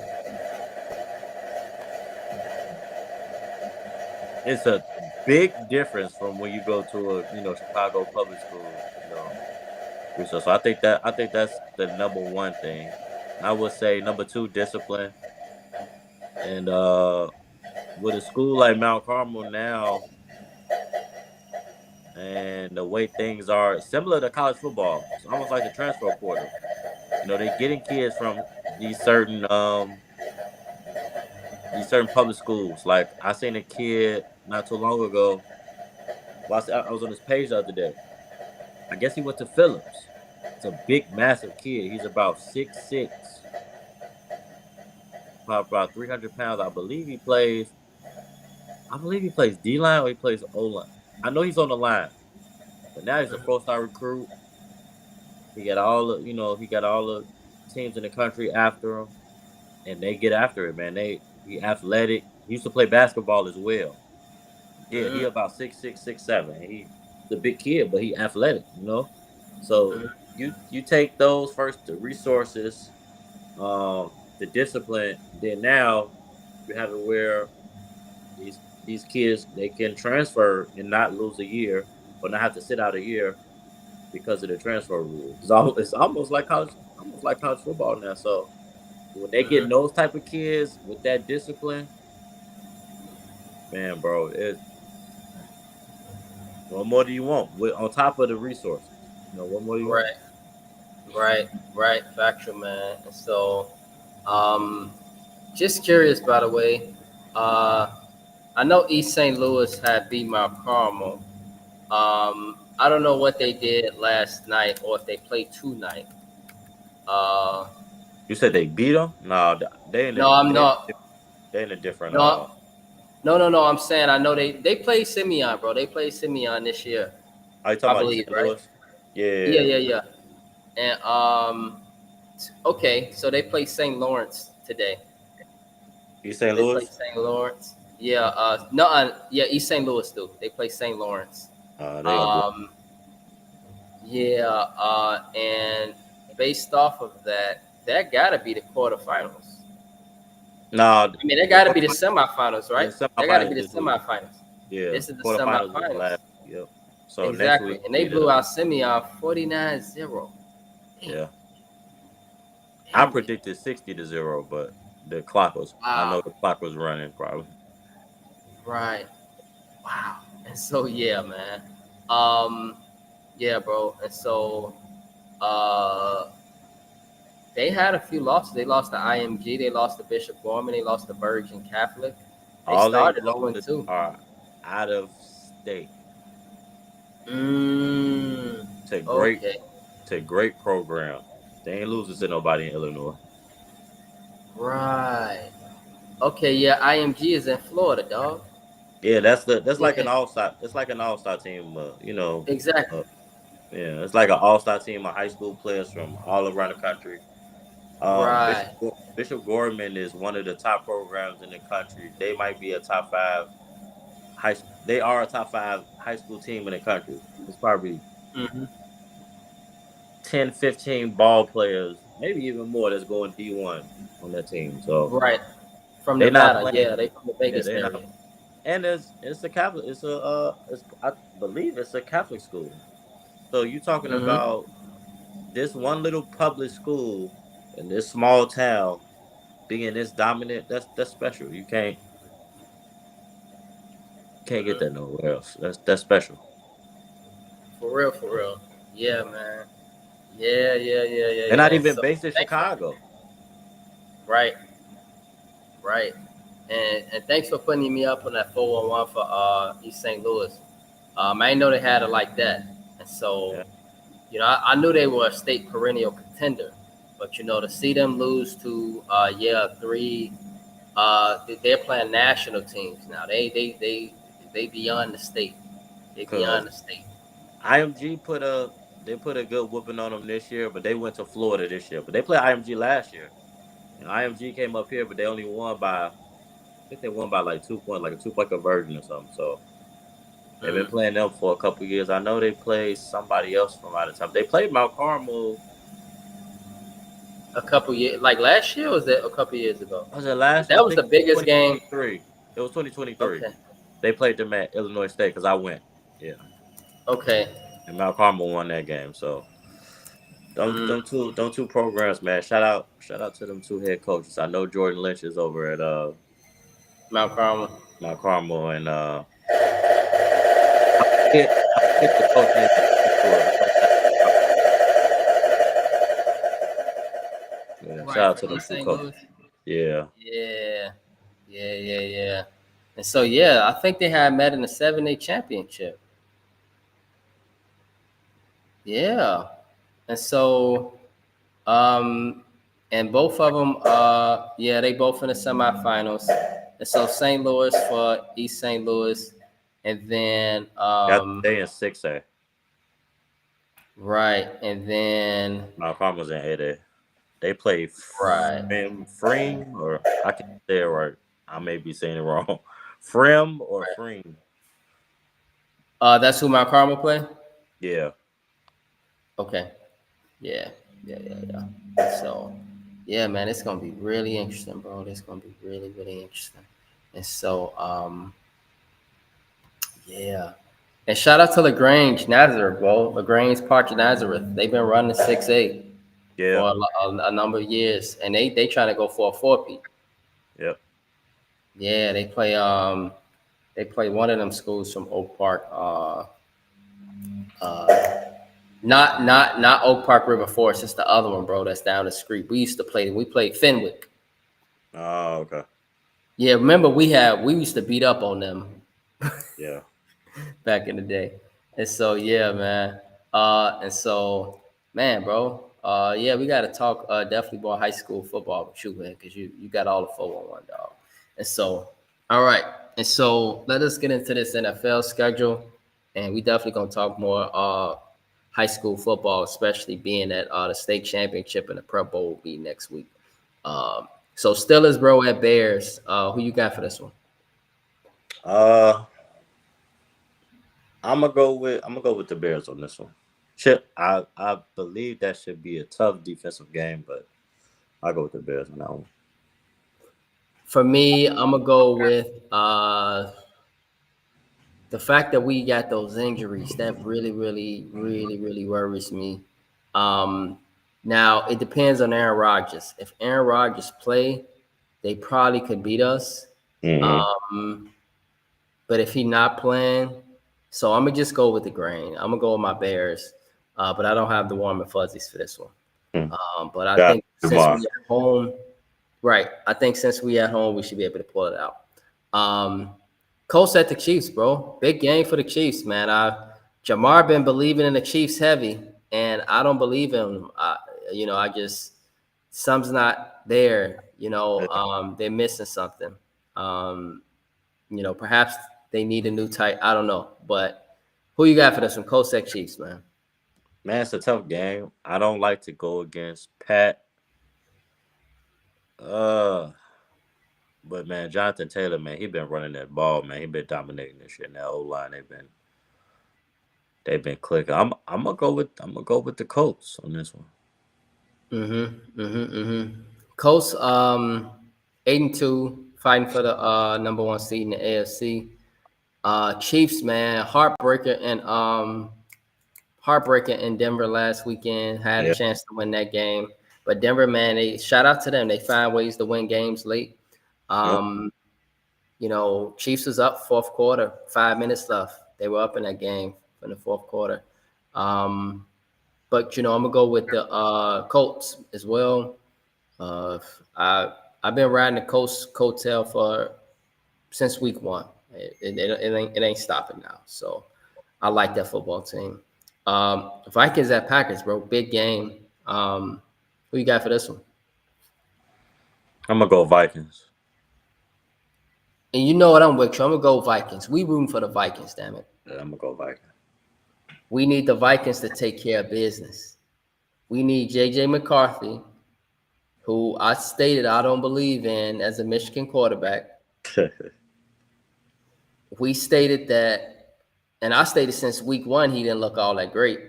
it's a big difference from when you go to a Chicago public school, resource. So I think that's the number one thing. I would say number two, discipline. And with a school like Mount Carmel now, and the way things are similar to college football, it's almost like the transfer portal. They're getting kids from these certain public schools. Like I seen a kid not too long ago. Well, I was on his page the other day. I guess he went to Phillips. It's a big, massive kid. He's about 6'6", about 300 pounds. I believe he plays. D line or he plays O line. I know he's on the line, but now he's a 4-star recruit. He got all the teams in the country after him, and they get after it, man. He athletic. He used to play basketball as well. Yeah, he about 6'6", 6'7". He's a big kid, but he athletic. So you take those first, the resources, the discipline. Then now you have it where these kids, they can transfer and not lose a year or not have to sit out a year because of the transfer rule. It's almost like college football now. So when they get those type of kids with that discipline, man, bro, what more do you want? On top of the resources, what more do you want? Right. Factual, man. And so, just curious, by the way. I know East St. Louis had beat Mount Carmel. I don't know what they did last night or if they played tonight. Uh, You said they beat them? No, no, I'm not. they in a different. No, no. I'm saying I know they played Simeon, bro. They played Simeon this year, Are you I talking about East believe, St. right? Louis? Yeah. Yeah. And okay, so they play St. Lawrence today. East St. They play Louis? St. Lawrence. Yeah. No. Yeah. East St. Louis do. They play St. Lawrence. They gonna blow. Yeah. And based off of that, that gotta be the quarterfinals. No, I mean, that gotta be the semifinals, right? Yeah, That gotta be the semifinals this week. semifinals. Yeah, This is the quarterfinals was semifinals. last. Yep. So Exactly. next week, And they blew out Simeon 49-0. Yeah. I predicted 60-0, but the clock was. I know the clock was running probably. Right. Wow. And so yeah, man. Yeah, bro. And so they had a few losses. They lost to IMG. They lost to Bishop Gorman. They lost to Bergen Catholic. They started 0-2. Are out of state. Okay. To great program. They ain't losing to nobody in Illinois. Right. Okay. Yeah. IMG is in Florida, dog. Yeah, that's like an all-star. It's like an all-star team. Exactly. Yeah, it's like an all-star team of high school players from all around the country. Right. Bishop Gorman is one of the top programs in the country. They might be a top 5 They are a top 5 high school team in the country. It's probably 10, 15 ball players, maybe even more, that's going D1 on that team. So right from Nevada, they from the Vegas area. And it's a Catholic. I believe it's a Catholic school. So you're talking about this one little public school in this small town being this dominant. That's special. You can't get that nowhere else. That's special. For real. Yeah, man. Yeah. They're not even based in Chicago. Right. And thanks for putting me up on that 411 for East St. Louis. I didn't know they had it like that. And so, I knew they were a state perennial contender. But, to see them lose to, 3 they're playing national teams now. They beyond the state. They Cause beyond the state. IMG put a good whooping on them this year, but they went to Florida this year. But they played IMG last year, and IMG came up here, but they only won by I think they won by like 2 points, like a 2 point conversion or something. So they've been Mhm. playing them for a couple years. I know they played somebody else from out of town. They played Mount Carmel. A couple years, like last year, or was that a couple years ago? Was it last year? That I was think the biggest game. 2023. It was 2023. Okay, They played them at Illinois State because I went. Yeah, okay. and Mount Carmel won that game. So Mm, them two programs, man. Shout out to them two head coaches. I know Jordan Lynch is over at Mount Carmel. Mount Carmel, and I forget the coach name. Yeah, Right, shout out to from them East two St. coaches. Louis. Yeah, Yeah, yeah. And so yeah, I think they had met in the 7A championship. Yeah, and so and both of them, yeah, they both in the semifinals. And so St. Louis for East St. Louis, and then they in 6A. right, and then Mount Carmel's in 8A. They play right. Freem, or I can say it right. I may be saying it wrong. Frem or Freem. That's who Mount Carmel play. Yeah. Okay. Yeah. So, yeah, man, it's gonna be really interesting, bro. It's gonna be really, really interesting. And so, yeah. And shout out to LaGrange Nazareth, bro. LaGrange Park Nazareth. They've been running 6A Yeah. for a number of years, and they trying to go for a 4P. Yep. Yeah, they play one of them schools from Oak Park. Not Oak Park River Forest. It's the other one, bro. That's down the street. We used to play. We played Fenwick. Oh, okay. Yeah, remember we used to beat up on them. Yeah. Back in the day. And so yeah, man. And so man, bro. Yeah, we got to talk definitely about high school football with you, man, because you got all the 411, dog. And so, all right. And so let us get into this NFL schedule, and we definitely gonna talk more high school football, especially being at the state championship and the Prep Bowl will be next week. So Steelers, bro, at Bears. Who you got for this one? I'm gonna go with the Bears on this one. I believe that should be a tough defensive game, but I'll go with the Bears on that one. For me, I'm gonna go with the fact that we got those injuries. That really worries me. Now it depends on Aaron Rodgers. If Aaron Rodgers play, they probably could beat us. Mm-hmm. But if he not playing, so I'm gonna just go with the grain. I'm gonna go with my Bears, but I don't have the warm and fuzzies for this one. But I think since we at home, right? I think since we at home, we should be able to pull it out. Colts at the Chiefs, bro. Big game for the Chiefs, man. Jamar been believing in the Chiefs heavy, and I don't believe him. I just something's not there. They're missing something. Perhaps they need a new type. I don't know, but who you got for this one? Colts at Chiefs, man. Man, it's a tough game. I don't like to go against Pat. But man, Jonathan Taylor, man, he been running that ball, man. He been dominating this shit. In that O-line, they've been clicking. I'm gonna go with the Colts on this one. Colts 8-2, fighting for the number 1 seed in the AFC. Chiefs, man, heartbreaker in Denver last weekend. Had a chance to win that game, but Denver, man, they shout out to them. They find ways to win games late. Chiefs was up fourth quarter, 5 minutes left. They were up in that game in the fourth quarter. But I'm gonna go with the Colts as well. I've been riding the Colts coattail since week 1. It ain't stopping now. So I like that football team. Vikings at Packers, bro. Big game. Who you got for this one? I'm gonna go Vikings. And you know what? I'm with you. I'm gonna go Vikings. We rooting for the Vikings, damn it. Yeah, I'm gonna go Vikings. We need the Vikings to take care of business. We need JJ McCarthy, who I stated I don't believe in as a Michigan quarterback. We stated that, and I stated since week one he didn't look all that great.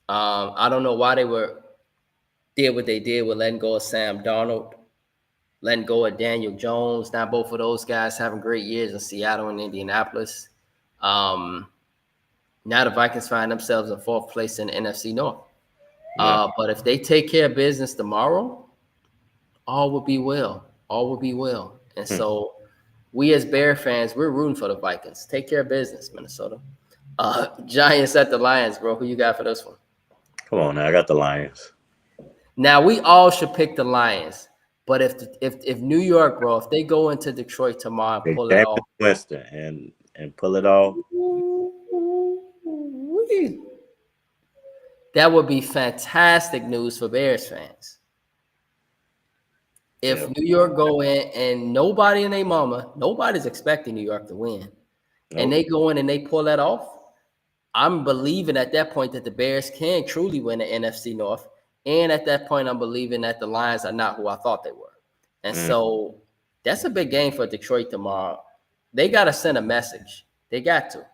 I don't know why they did what they did with letting go of Sam Darnold, letting go of Daniel Jones. Now both of those guys having great years in Seattle and Indianapolis. Now the Vikings find themselves in fourth place in the NFC North. Yeah. But if they take care of business tomorrow, all will be well. All will be well. And so we as Bear fans, we're rooting for the Vikings. Take care of business, Minnesota. Giants at the Lions, bro. Who you got for this one? Come on now, I got the Lions. Now we all should pick the Lions. But if New York, bro, if they go into Detroit tomorrow and pull it off, Winston and pull it off, that would be fantastic news for Bears fans. If New York go in and nobody in their mama, nobody's expecting New York to win, and they go in and they pull that off, I'm believing at that point that the Bears can truly win the NFC North. And at that point, I'm believing that the Lions are not who I thought they were. And so that's a big game for Detroit tomorrow. They got to send a message. They got to.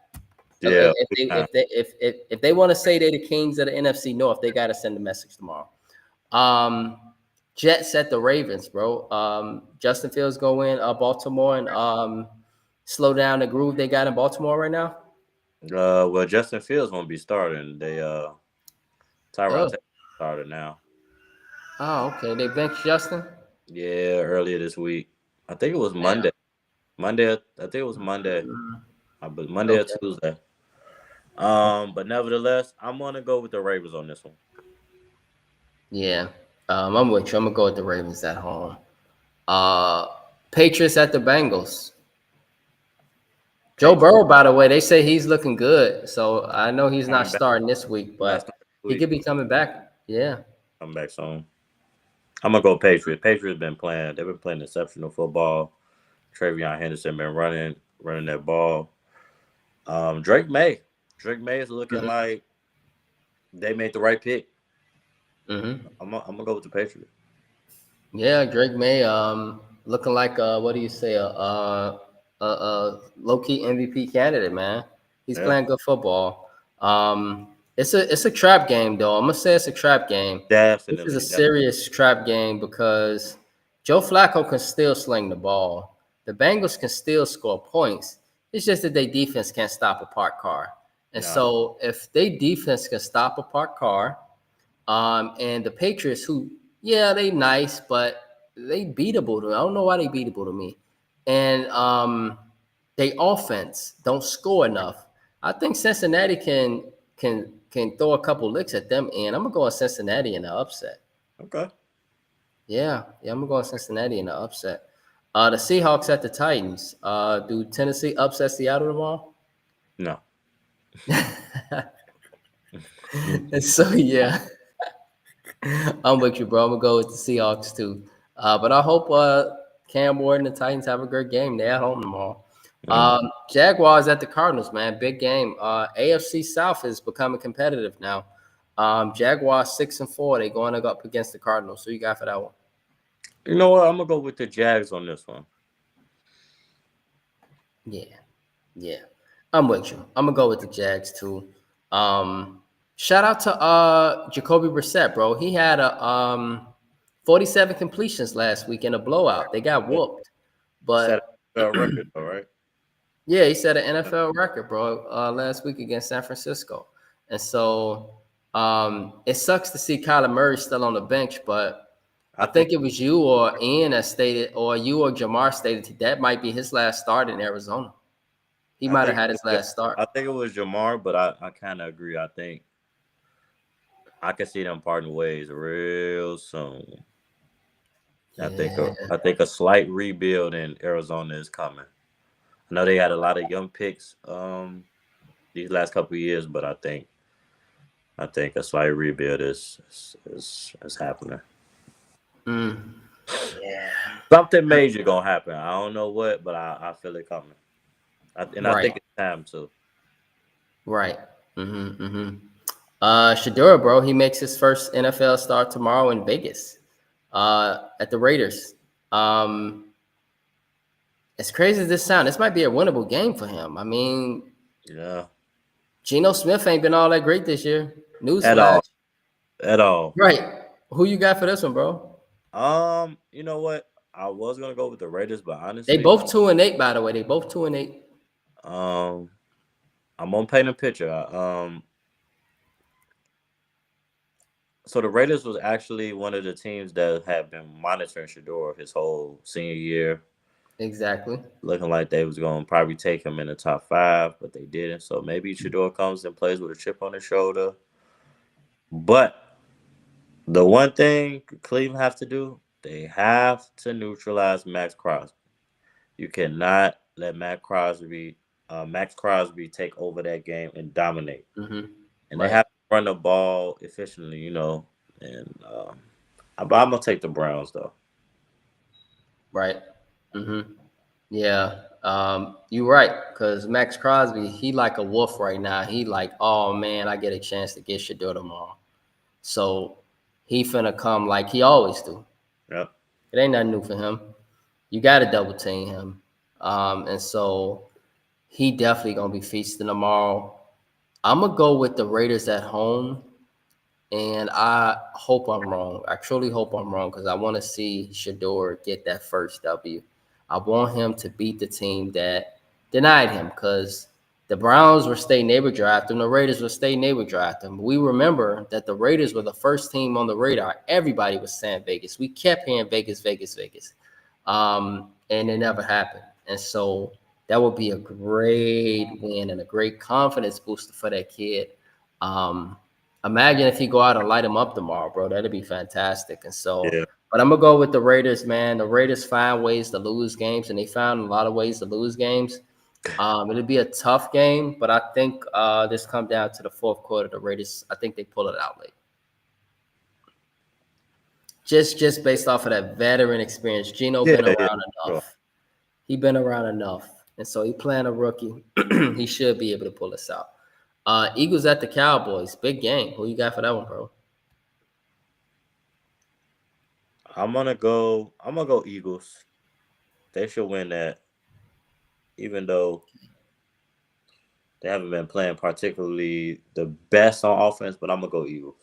Yeah. If they want to say they're the kings of the NFC North, they got to send a message tomorrow. Jets at the Ravens, bro. Justin Fields go in Baltimore and slow down the groove they got in Baltimore right now. Well, Justin Fields won't be starting. They Tyrod started now. Oh, okay. They benched Justin? Yeah, earlier this week. I think it was Monday. I think it was Monday. But Monday or Tuesday. But nevertheless, I'm gonna go with the Ravens on this one. Yeah. I'm with you. I'm gonna go with the Ravens at home. Patriots at the Bengals. Joe Burrow, by the way, they say he's looking good. So I know he's not starting this week, but he could be coming back. Yeah. Come back soon. I'm gonna go Patriots. Patriots been playing. They've been playing exceptional football. Travion Henderson been running that ball. Drake May is looking like they made the right pick. I'm gonna go with the Patriots. Yeah, Drake May, looking like what do you say, a low-key MVP candidate, man. He's playing good football. It's a trap game, though. I'm gonna say it's a trap game. Definitely, this is a serious trap game because Joe Flacco can still sling the ball. The Bengals can still score points. It's just that their defense can't stop a parked car. And so if their defense can stop a parked car, and the Patriots, who, they nice, but they beatable to me. I don't know why they beatable to me. And they offense don't score enough. I think Cincinnati can throw a couple licks at them, and I'm gonna go with Cincinnati in the upset. Okay. Yeah, I'm gonna go with Cincinnati in the upset. The Seahawks at the Titans. Do Tennessee upset Seattle tomorrow? No. And so I'm with you, bro. I'm gonna go with the Seahawks too. But I hope Cam Ward and the Titans have a good game. They're at home tomorrow. Jaguars at the Cardinals, man. Big game. AFC South is becoming competitive now. Jaguars 6-4. They're going up against the Cardinals. So you got for that one? You know what? I'm gonna go with the Jags on this one. Yeah. I'm with you. I'm gonna go with the Jags too. Shout out to Jacoby Brissett, bro. He had a 47 completions last week in a blowout. They got whooped, but record, all right. Yeah, he set an NFL record, bro, last week against San Francisco. And so it sucks to see Kyler Murray still on the bench, but I think it was you or Ian that stated, or you or Jamar stated that might be his last start in Arizona. He might have had his last start. I think it was Jamar, but I kind of agree. I think I can see them parting ways real soon. I think a slight rebuild in Arizona is coming. I know they had a lot of young picks these last couple of years, but I think a slight rebuild is happening. Yeah. Something major gonna happen. I don't know what, but I feel it coming. I Right, think it's time to. right. Shadura, bro, he makes his first NFL start tomorrow in Vegas, at the Raiders. As crazy as this sounds, this might be a winnable game for him. I mean, Yeah. Geno Smith ain't been all that great this year. At Newsflash. all. At all. Right. Who you got for this one, bro? You know what? I was gonna go with the Raiders, but They honestly, both 2-8, by the way. They both 2-8. I'm gonna paint a picture. So the Raiders was actually one of the teams that had been monitoring Shador his whole senior year, Exactly. looking like they was gonna probably take him in the top 5, but they didn't. So maybe Shador comes and plays with a chip on his shoulder. But the one thing Cleveland have to do, they have to neutralize Max Crosby. You cannot let Max Crosby take over that game and dominate. And they Right. have to run the ball efficiently, And I'm gonna take the Browns though. Right. Yeah. You're right. Because Max Crosby, he like a wolf right now. He like, oh man, I get a chance to get Shador tomorrow. So he finna come like he always do. Yep. It ain't nothing new for him. You got to double team him. And so he definitely going to be feasting tomorrow. I'm going to go with the Raiders at home. And I hope I'm wrong. I truly hope I'm wrong because I want to see Shador get that first W. I want him to beat the team that denied him because the Browns were state neighbor draft him. The Raiders were state neighbor draft him. We remember that the Raiders were the first team on the radar. Everybody was saying Vegas. We kept hearing Vegas, Vegas, Vegas. And it never happened. And so that would be a great win and a great confidence booster for that kid. Imagine if he go out and light him up tomorrow, bro. That'd be fantastic. And so, Yeah. but I'm gonna go with the Raiders, man. The Raiders find ways to lose games, and they found a lot of ways to lose games. It'll be a tough game, but I think this come down to the fourth quarter. The Raiders, I think they pull it out late. Just based off of that veteran experience. Geno been around enough. Sure. He been around enough, and so he playing a rookie. He should be able to pull this out. Eagles at the Cowboys, big game. Who you got for that one, bro? I'm gonna go Eagles. They should win that, even though they haven't been playing particularly the best on offense. But I'm gonna go Eagles.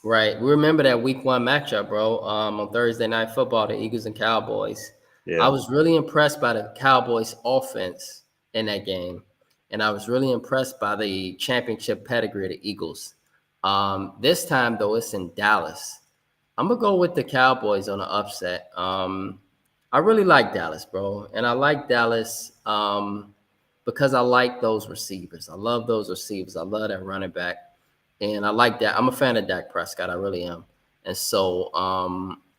Right. We remember that week 1 matchup, bro. On Thursday Night Football, the Eagles and Cowboys. Yeah. I was really impressed by the Cowboys offense in that game. And I was really impressed by the championship pedigree of the Eagles. This time, though, it's in Dallas. I'm going to go with the Cowboys on an upset. I really like Dallas, bro. And I like Dallas because I like those receivers. I love those receivers. I love that running back. And I like that. I'm a fan of Dak Prescott. I really am. And so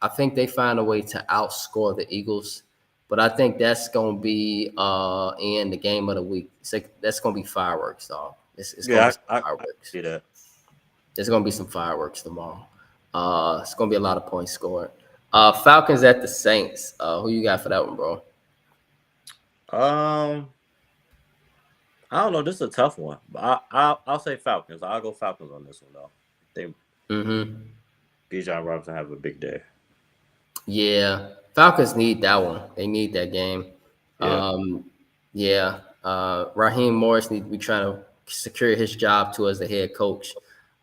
I think they find a way to outscore the Eagles. But I think that's going to be in the game of the week. That's going to be fireworks, dog. It's going to be fireworks. I see that. There's going to be some fireworks tomorrow. It's going to be a lot of points scored. Falcons at the Saints. Who you got for that one, bro? I don't know. This is a tough one, but I'll say Falcons. I'll go Falcons on this one though. They Bijan Robinson have a big day. Yeah, Falcons need that one. They need that game. Yeah. Raheem Morris needs to be trying to secure his job too as the head coach.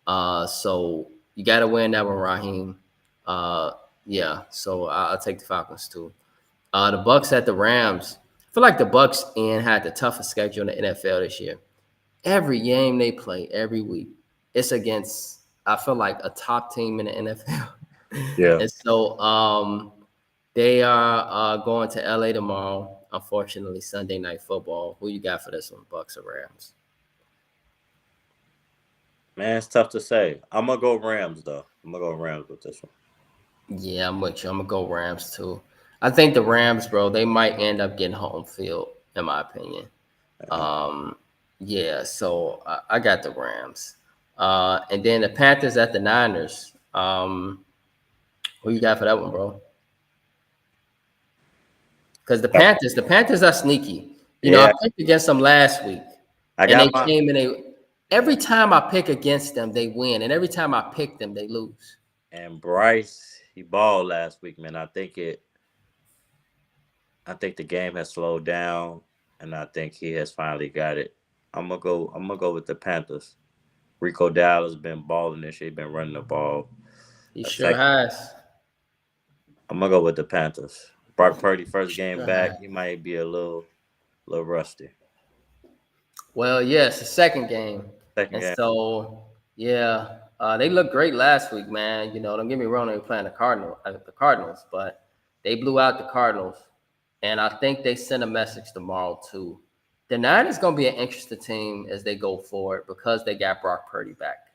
So you got to win that one, Raheem. So I'll take the Falcons too. The Bucks at the Rams. I feel like the Bucks had the toughest schedule in the NFL this year. Every game they play, every week, it's against, I feel like, a top team in the NFL. Yeah. And so they are going to LA tomorrow. Unfortunately, Sunday Night Football. Who you got for this one, Bucks or Rams? Man, it's tough to say. I'm gonna go Rams though. I'm gonna go Rams with this one. Yeah, I'm with you. I'm gonna go Rams too. I think the Rams, bro, they might end up getting home field, in my opinion. So I got the Rams. And then the Panthers at the Niners. Who you got for that one, bro? because the Panthers are sneaky. Yeah, I picked against them last week, I and got they my came in. Every time I pick against them, they win, and every time I pick them, they lose. and Bryce. He balled last week, man. I think the game has slowed down, and I think he has finally got it. I'm gonna go with the Panthers. Rico Dallas been balling this year. He been running the ball. He sure Attack. has. I'm gonna go with the Panthers. Brock Purdy first game Sure back. has. He might be a little rusty. Well, yes, the second game, Second and game. so yeah, they looked great last week, man. Don't get me wrong; they were playing the Cardinals, but they blew out the Cardinals, and I think they sent a message tomorrow too. The Niners going to be an interesting team as they go forward because they got Brock Purdy back.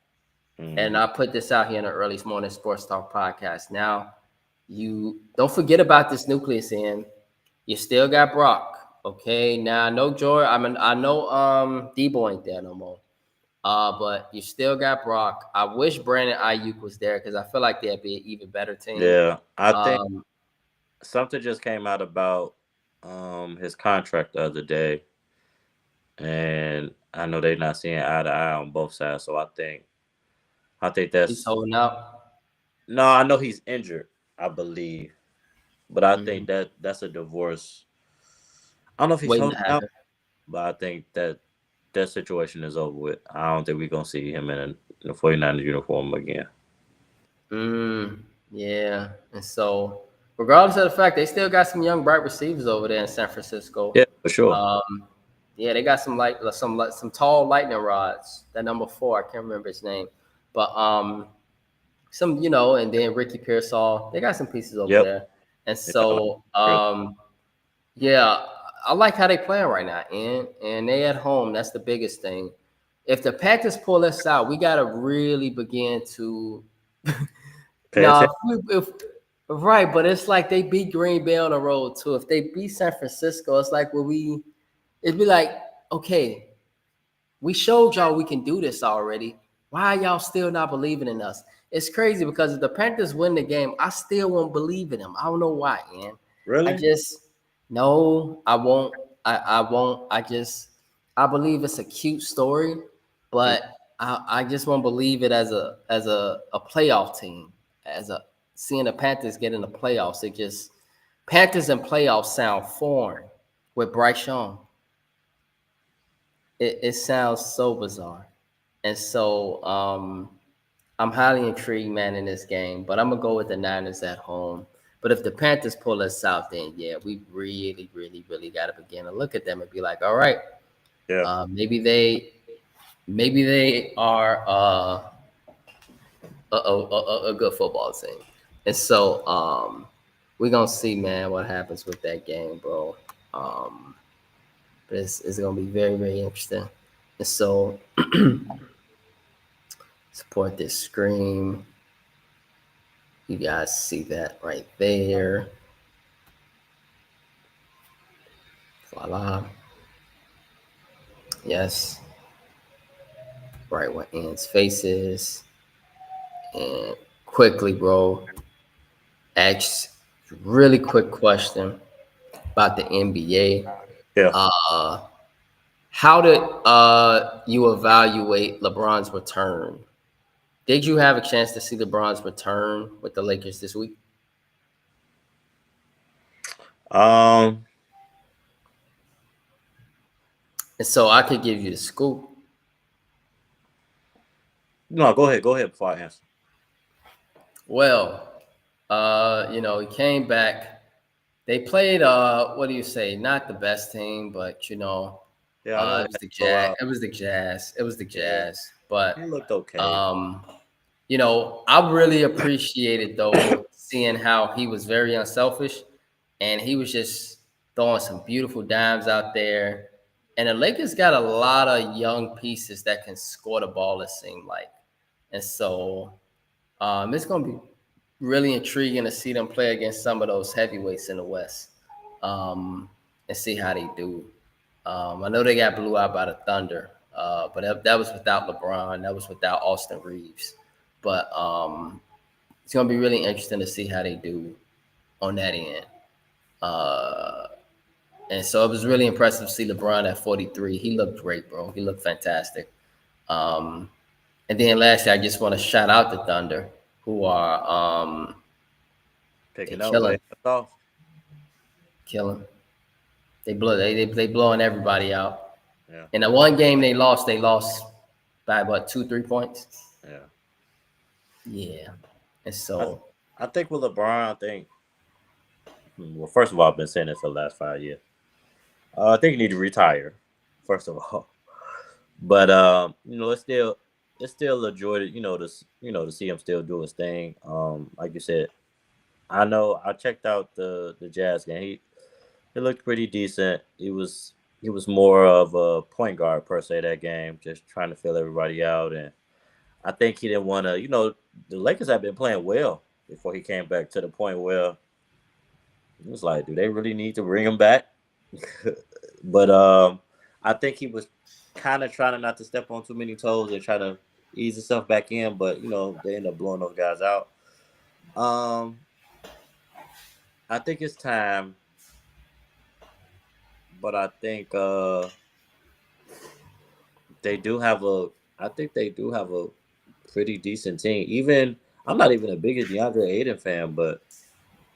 And Mhm. I put this out here in the early morning sports talk podcast. Now, you don't forget about this nucleus in. You still got Brock. Okay. Now I know George. I know Debo ain't there no more. But you still got Brock. I wish Brandon Ayuk was there because I feel like they'd be an even better team. Yeah, I think Um, something just came out about his contract the other day, and I know they're not seeing eye to eye on both sides. So I think he's that's holding out. no. I know he's injured, I believe, but I think Mhm. that's a divorce. I don't know if he's Waiting to holding out, happen. but I think that situation is over with. I don't think we're gonna see him in the 49ers uniform again. Yeah. And so, regardless of the fact, they still got some young, bright receivers over there in San Francisco. Yeah, for sure. Um, yeah, they got some tall lightning rods. That number 4, I can't remember his name, but some and then Ricky Pearsall. They got some pieces over Yep. there, and Yeah, I like so Chris. yeah, I like how they playing right now, and they at home. That's the biggest thing. If the Panthers pull this out, we got to really begin to. Pay Now, attention. if right, but it's like they beat Green Bay on the road too. If they beat San Francisco, it's like it'd be like, okay, we showed y'all we can do this already. Why are y'all still not believing in us? It's crazy because if the Panthers win the game, I still won't believe in them. I don't know why, man. I Really? just no, I won't. I won't. I believe it's a cute story, Mm. but I just won't believe it as a playoff team. As a seeing the Panthers get in the playoffs, it just Panthers and playoffs sound foreign with Bryce Young. It sounds so bizarre. And so I'm highly intrigued, man, in this game. But I'm gonna go with the Niners at home. But if the Panthers pull us out, then yeah, we really, really, really got to begin to look at them and be like, all right, Yeah. maybe they are a good football team. And so we're gonna see, man, what happens with that game, bro. But it's gonna be very, very interesting. And so support this screen. You guys see that right there. Voila. Yes. Right where Ian's face is. And quickly, bro, ask really quick question about the NBA. Yeah. How did you evaluate LeBron's return? Did you have a chance to see LeBron's return with the Lakers this week? Um. And so I could give you the scoop. No, go ahead. Go ahead before I answer. Well, he came back. They played what do you say? Not the best team, but Yeah, I know it they was had the to go Jazz. out. It was the Jazz. It was the Yeah, Jazz. But he looked okay. um, I really appreciated though seeing how he was very unselfish and he was just throwing some beautiful dimes out there. And the Lakers got a lot of young pieces that can score the ball, it seemed like. And so it's going to be really intriguing to see them play against some of those heavyweights in the West and see how they do. I know they got blew out by the Thunder, but that was without LeBron. That was without Austin Reeves. But it's going to be really interesting to see how they do on that end. And so it was really impressive to see LeBron at 43. He looked great, bro. He looked fantastic. And then lastly, I just want to shout out the Thunder, who are Picking they up where they left off. killing. They blowing everybody out. Yeah. In the one game they lost by what 2-3 points. Yeah. Yeah, and so I think with LeBron, well, first of all, I've been saying it for the last 5 years. I think he need to retire, first of all. But it's still a joy to see him still do his thing. Like you said, I know I checked out the Jazz game. He looked pretty decent. He was more of a point guard per se that game, just trying to fill everybody out. And I think he didn't want to. The Lakers have been playing well before he came back, to the point where it was like, do they really need to bring him back? But I think he was kind of trying not to step on too many toes and try to ease himself back in. But they end up blowing those guys out. I think it's time. But I think they do have a pretty decent team. Even I'm not even a biggest DeAndre Ayton fan, but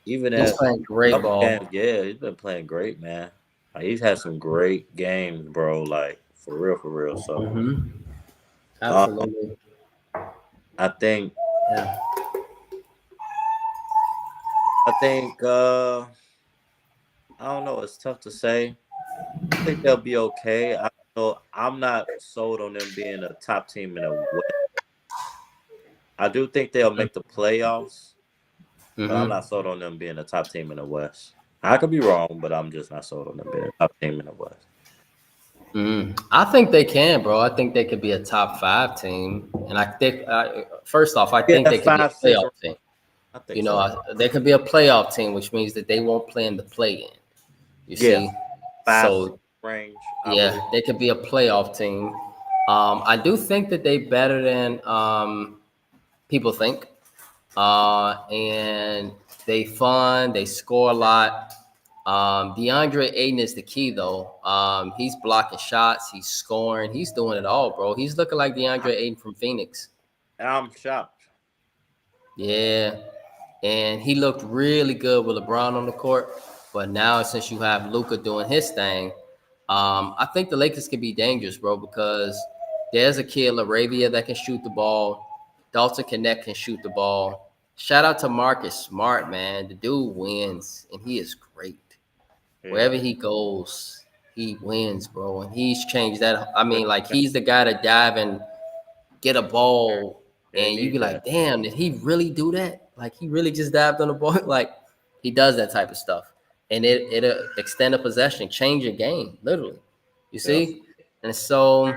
even he's at playing great ball. yeah, he's been playing great, man. Like, he's had some great games, bro. Like for real. So Absolutely. I think Yeah. I don't know. It's tough to say. I think they'll be okay. I'm not sold on them being a top team in the West. I do think they'll make the playoffs, but I'm not sold on them being a top team in the West. I could be wrong, but I'm just not sold on them being a top team in the West. I think they can, bro. I think they could be a top 5 team, and I think first off, I think they could be a playoff team. I think so. They could be a playoff team, which means that they won't play in the play-in. You see, 5 range. Yeah, they could be a playoff team. I do think that they better than people think, and they fun. They score a lot. DeAndre Ayton is the key, though. He's blocking shots. He's scoring. He's doing it all, bro. He's looking like DeAndre Ayton from Phoenix. I'm shocked. Yeah, and he looked really good with LeBron on the court. But now, since you have Luka doing his thing, I think the Lakers can be dangerous, bro, because there's a kid, LaRavia, that can shoot the ball. Dalton Connect can shoot the ball. Shout out to Marcus Smart, man. The dude wins, and he is great. Yeah. Wherever he goes, he wins, bro. And he's changed that. I mean, like, he's the guy to dive and get a ball, and you be like, damn, did he really do that? Like, he really just dived on the ball? Like, he does that type of stuff. And it'll extend a possession, change your game, literally. You see? Yeah. And so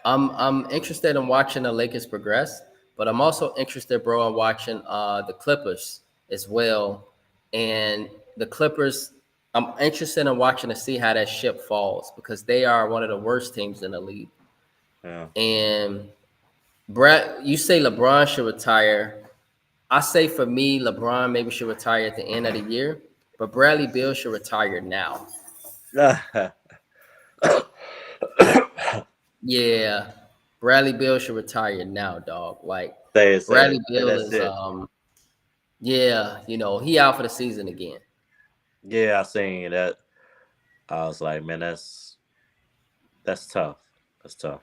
I'm interested in watching the Lakers progress, but I'm also interested, bro, in watching the Clippers as well. And the Clippers, I'm interested in watching to see how that ship falls, because they are one of the worst teams in the league. Yeah. And Brad, you say LeBron should retire. I say for me, LeBron maybe should retire at the end of the year. But Bradley Beal should retire now. Yeah, Bradley Beal should retire now, dog. Like, Bradley Beal is, he out for the season again. Yeah, I seen that. I was like, man, that's tough. That's tough.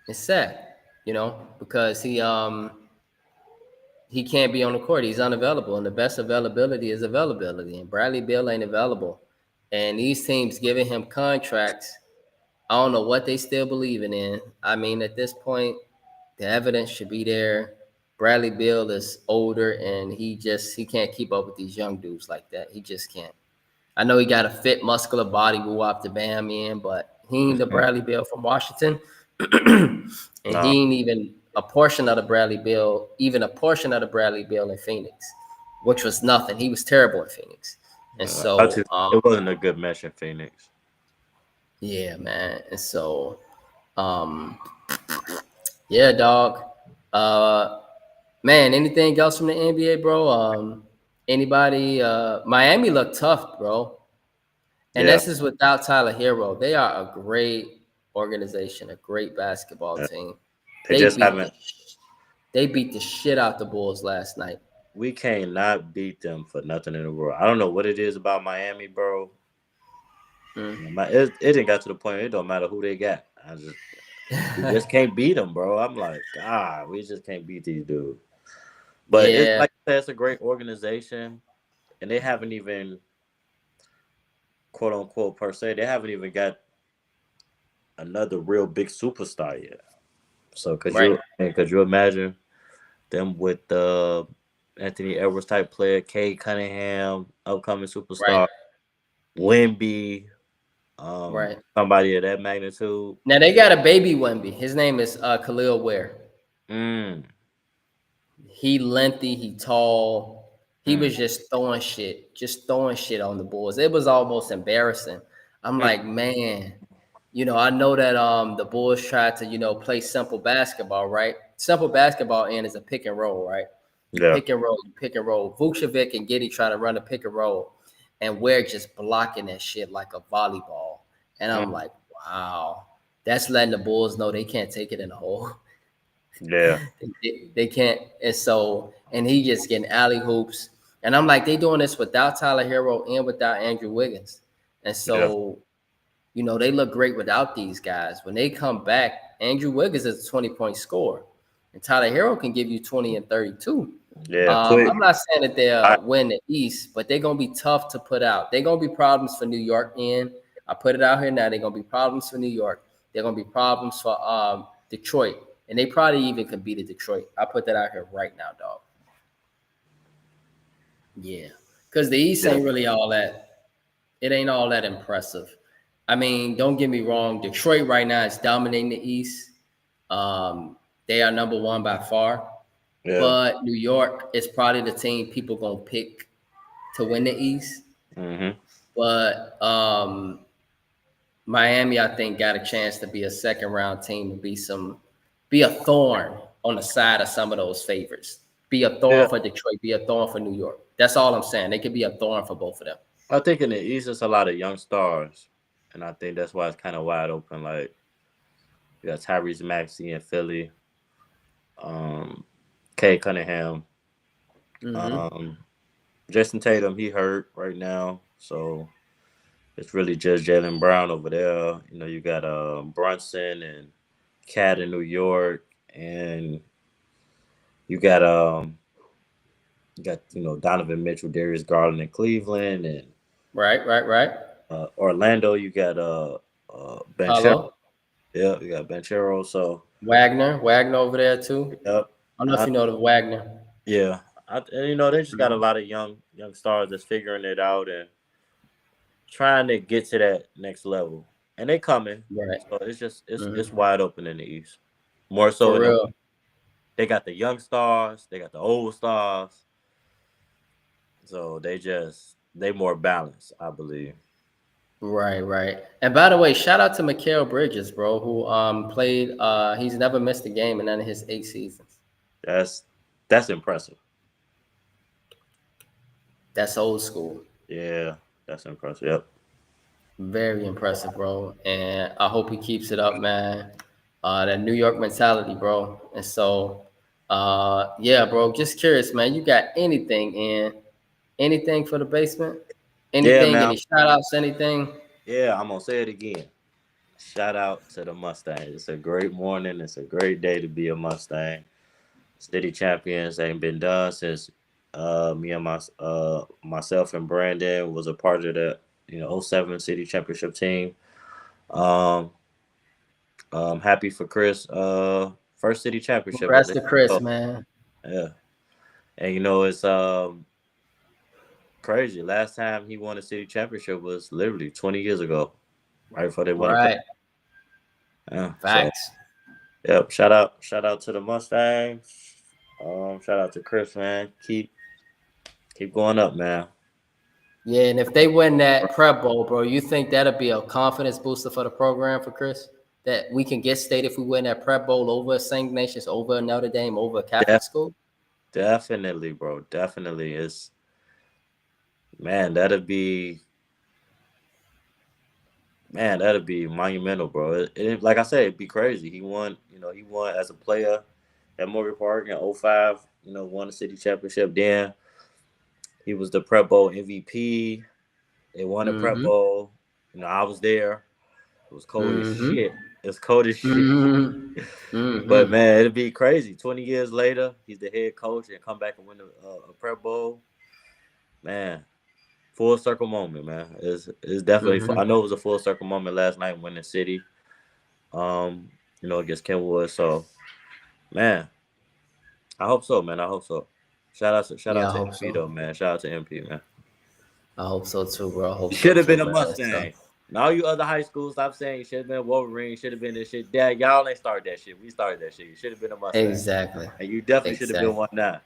It's sad, because he can't be on the court. He's unavailable, and the best availability is availability. And Bradley Beal ain't available. And these teams giving him contracts, I don't know what they still believing in. I mean, at this point, the evidence should be there. Bradley Beal is older, and he can't keep up with these young dudes like that. He just can't. I know he got a fit, muscular body, woo up to Bam in, but he ain't the Bradley Beal from Washington. And he ain't even a portion of the Bradley Beal in Phoenix, which was nothing. He was terrible in Phoenix. And so it wasn't a good mesh in Phoenix. Yeah, man. And so yeah, dog. Man, anything else from the NBA, bro? Anybody? Miami looked tough, bro. And Yeah, this is without Tyler Hero. They are a great organization, a great basketball yeah. team. They They just beat the haven't. they beat the shit out the Bulls last night. We cannot beat them for nothing in the world. I don't know what it is about Miami, bro. Mm. It didn't got to the point. It don't matter who they got. We just can't beat them, bro. I'm like, God, we just can't beat these dudes. But it's Yeah, like I said, it's a great organization, and they haven't even, quote unquote, per se, they haven't even got another real big superstar yet. So right. could you imagine them with the Anthony Edwards type player, Cade Cunningham, upcoming Right. superstar, Wemby, Right. somebody of that magnitude? Now they got a baby Wemby. His name is Khalil Ware. Mm, He lengthy, he tall. He mm, was just throwing shit on the Bulls. It was almost embarrassing. I'm mm. like, man, I know that the Bulls tried to, play simple basketball, right? Simple basketball end is a pick and roll, right? You Yeah. pick and roll, you pick and roll. Vucevic and Giddey try to run a pick and roll, and we're just blocking that shit like a volleyball. And I'm Mm, like, wow, that's letting the Bulls know they can't take it in the hole. yeah. They can't. And he just getting alley hoops. And I'm like, they doing this without Tyler Hero and without Andrew Wiggins. And Yeah. so, they look great without these guys. When they come back, Andrew Wiggins is a 20-point scorer. And Tyler Hero can give you 20 and 32. Yeah. Quick. I'm not saying that I, they'll win the East, but they're going to be tough to put out. They're going to be problems for New York. And I put it out here now. They're going to be problems for New York. They're going to be problems for Detroit. And they probably even could beat Detroit. I put that out here right now, dog. Yeah. Because the East yeah. ain't really all that. It ain't all that impressive. I mean, don't get me wrong. Detroit right now is dominating the East. They are number one by far. Yeah. But New York is probably the team people gonna pick to win the East. Mm-hmm. But Miami, I think, got a chance to be a second round team and be a thorn on the side of some of those favorites. Be a thorn Yeah. for Detroit, be a thorn for New York. That's all I'm saying. They could be a thorn for both of them. I think in the East, it's a lot of young stars, and I think that's why it's kind of wide open. Like you got Tyrese Maxey in Philly, um, Kay Cunningham, Mm-hmm. um, Jason Tatum. He hurt right now, so it's really just Jalen Brown over there. You got Brunson and Cat in New York, and you got Donovan Mitchell, Darius Garland in Cleveland, and Right. Orlando. You got Banchero. Hello. Yeah, you got Banchero. So Wagner over there too. yep. I don't know if Uh, you know the Wagner. yeah. And they just got a lot of young stars that's figuring it out and trying to get to that next level. And they coming. Right. So it's just it's Mm-hmm. wide open in the East. More so For in the real. they got the young stars, they got the old stars. So they more balanced, I believe. Right. And by the way, shout out to Mikal Bridges, bro, who played he's never missed a game in none of his 8 seasons. That's impressive. That's old school. Yeah, that's impressive. Yep. Very impressive, bro. And I hope he keeps it up, man. That New York mentality, bro. And so yeah, bro, just curious, man. You got anything for the basement? Yeah, Anything, man. any shout outs, anything? Yeah, I'm gonna say it again. Shout out to the Mustangs. It's a great morning. It's a great day to be a Mustang. City champions ain't been done since me and myself and Brandon was a part of the '07 City Championship team. Um, happy for Chris. First City Championship as Congrats a to head Chris, coach. man. Yeah, and it's crazy. Last time he won a City Championship was literally 20 years ago, right before they won a cup. Right. Yeah, so. Facts. Yep. Shout out to the Mustangs. Shout out to Chris, man. Keep going up, man. Yeah, and if they win that Prep Bowl, bro, you think that'll be a confidence booster for the program for Chris? That we can get state if we win that Prep Bowl over St. Ignatius, over Notre Dame, over a Catholic Def- school? Definitely, bro. Definitely is, man. That'll be Man, that'd be monumental, bro. Like I said, it'd be crazy. He won as a player at Morgan Park in '05. Won the city championship. Then he was the Prep Bowl MVP. They won the Prep Mm-hmm. Bowl. I was there. It was cold as Mm-hmm. shit. It was cold as shit. Mm-hmm. But Mm-hmm. man, it'd be crazy. 20 years later, he's the head coach and come back and win a Prep Bowl. Man, full circle moment, man. It's definitely. I Mm-hmm. know it was a full circle moment last night winning City. Um, against Kenwood. So, man, I hope so, man. I hope so. Shout out Yeah, I to hope MP so. though, man. Shout out to MP, man. I hope so too, bro. I hope You so should have too, been a man. So Mustang. Now you other high schools, stop saying you should have been Wolverine. Should have been this shit. Dad, y'all ain't started that shit. We started that shit. You should have been a Mustang, exactly. and you definitely should have been Exactly. one now.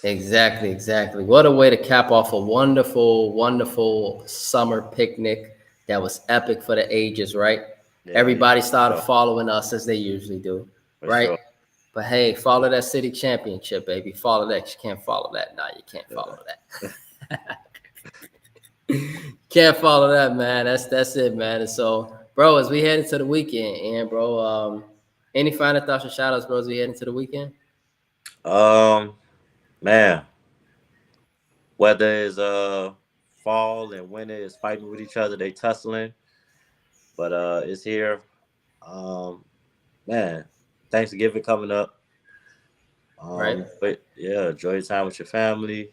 Exactly. What a way to cap off a wonderful, wonderful summer picnic that was epic for the ages, right? Yeah, yeah, Everybody for started sure, following us as they usually do, for right? sure. But hey, follow that city championship, baby. Follow that. You can't follow that. Nah, you can't follow that. Can't follow that, man. That's it, man. And so, bro, as we head into the weekend, and bro, any final thoughts or shout outs, bro, as we head into the weekend? Man, whether it's fall and winter is fighting with each other, they tussling, but it's here. Um, man, Thanksgiving coming up. Right? But yeah, enjoy your time with your family.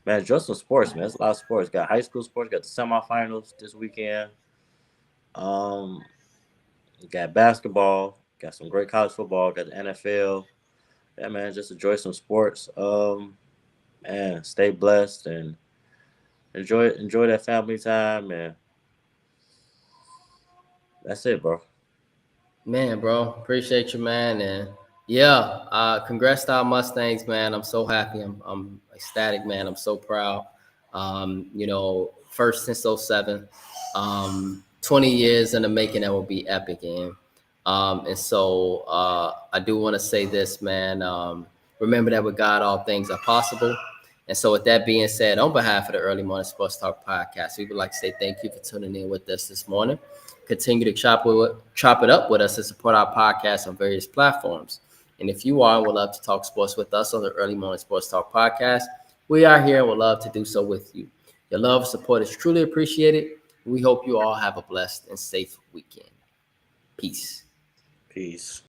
Man, enjoy some sports, man. There's a lot of sports. Got high school sports, got the semifinals this weekend. Um, got basketball, got some great college football, got the NFL. Yeah, man, just enjoy some sports. Man, stay blessed and enjoy that family time, and that's it, bro. Man, bro, appreciate you, man. And yeah, congrats to our Mustangs, man. I'm so happy. I'm ecstatic, man. I'm so proud. First since '07, 20 years in the making, that will be epic. And so I do want to say this, man. Remember that with God, all things are possible. And so, with that being said, on behalf of the Early Morning Sports Talk podcast, we would like to say thank you for tuning in with us this morning. Continue to chop it up with us and support our podcast on various platforms. And if you are and would love to talk sports with us on the Early Morning Sports Talk podcast, we are here and would love to do so with you. Your love and support is truly appreciated. We hope you all have a blessed and safe weekend. Peace. Peace.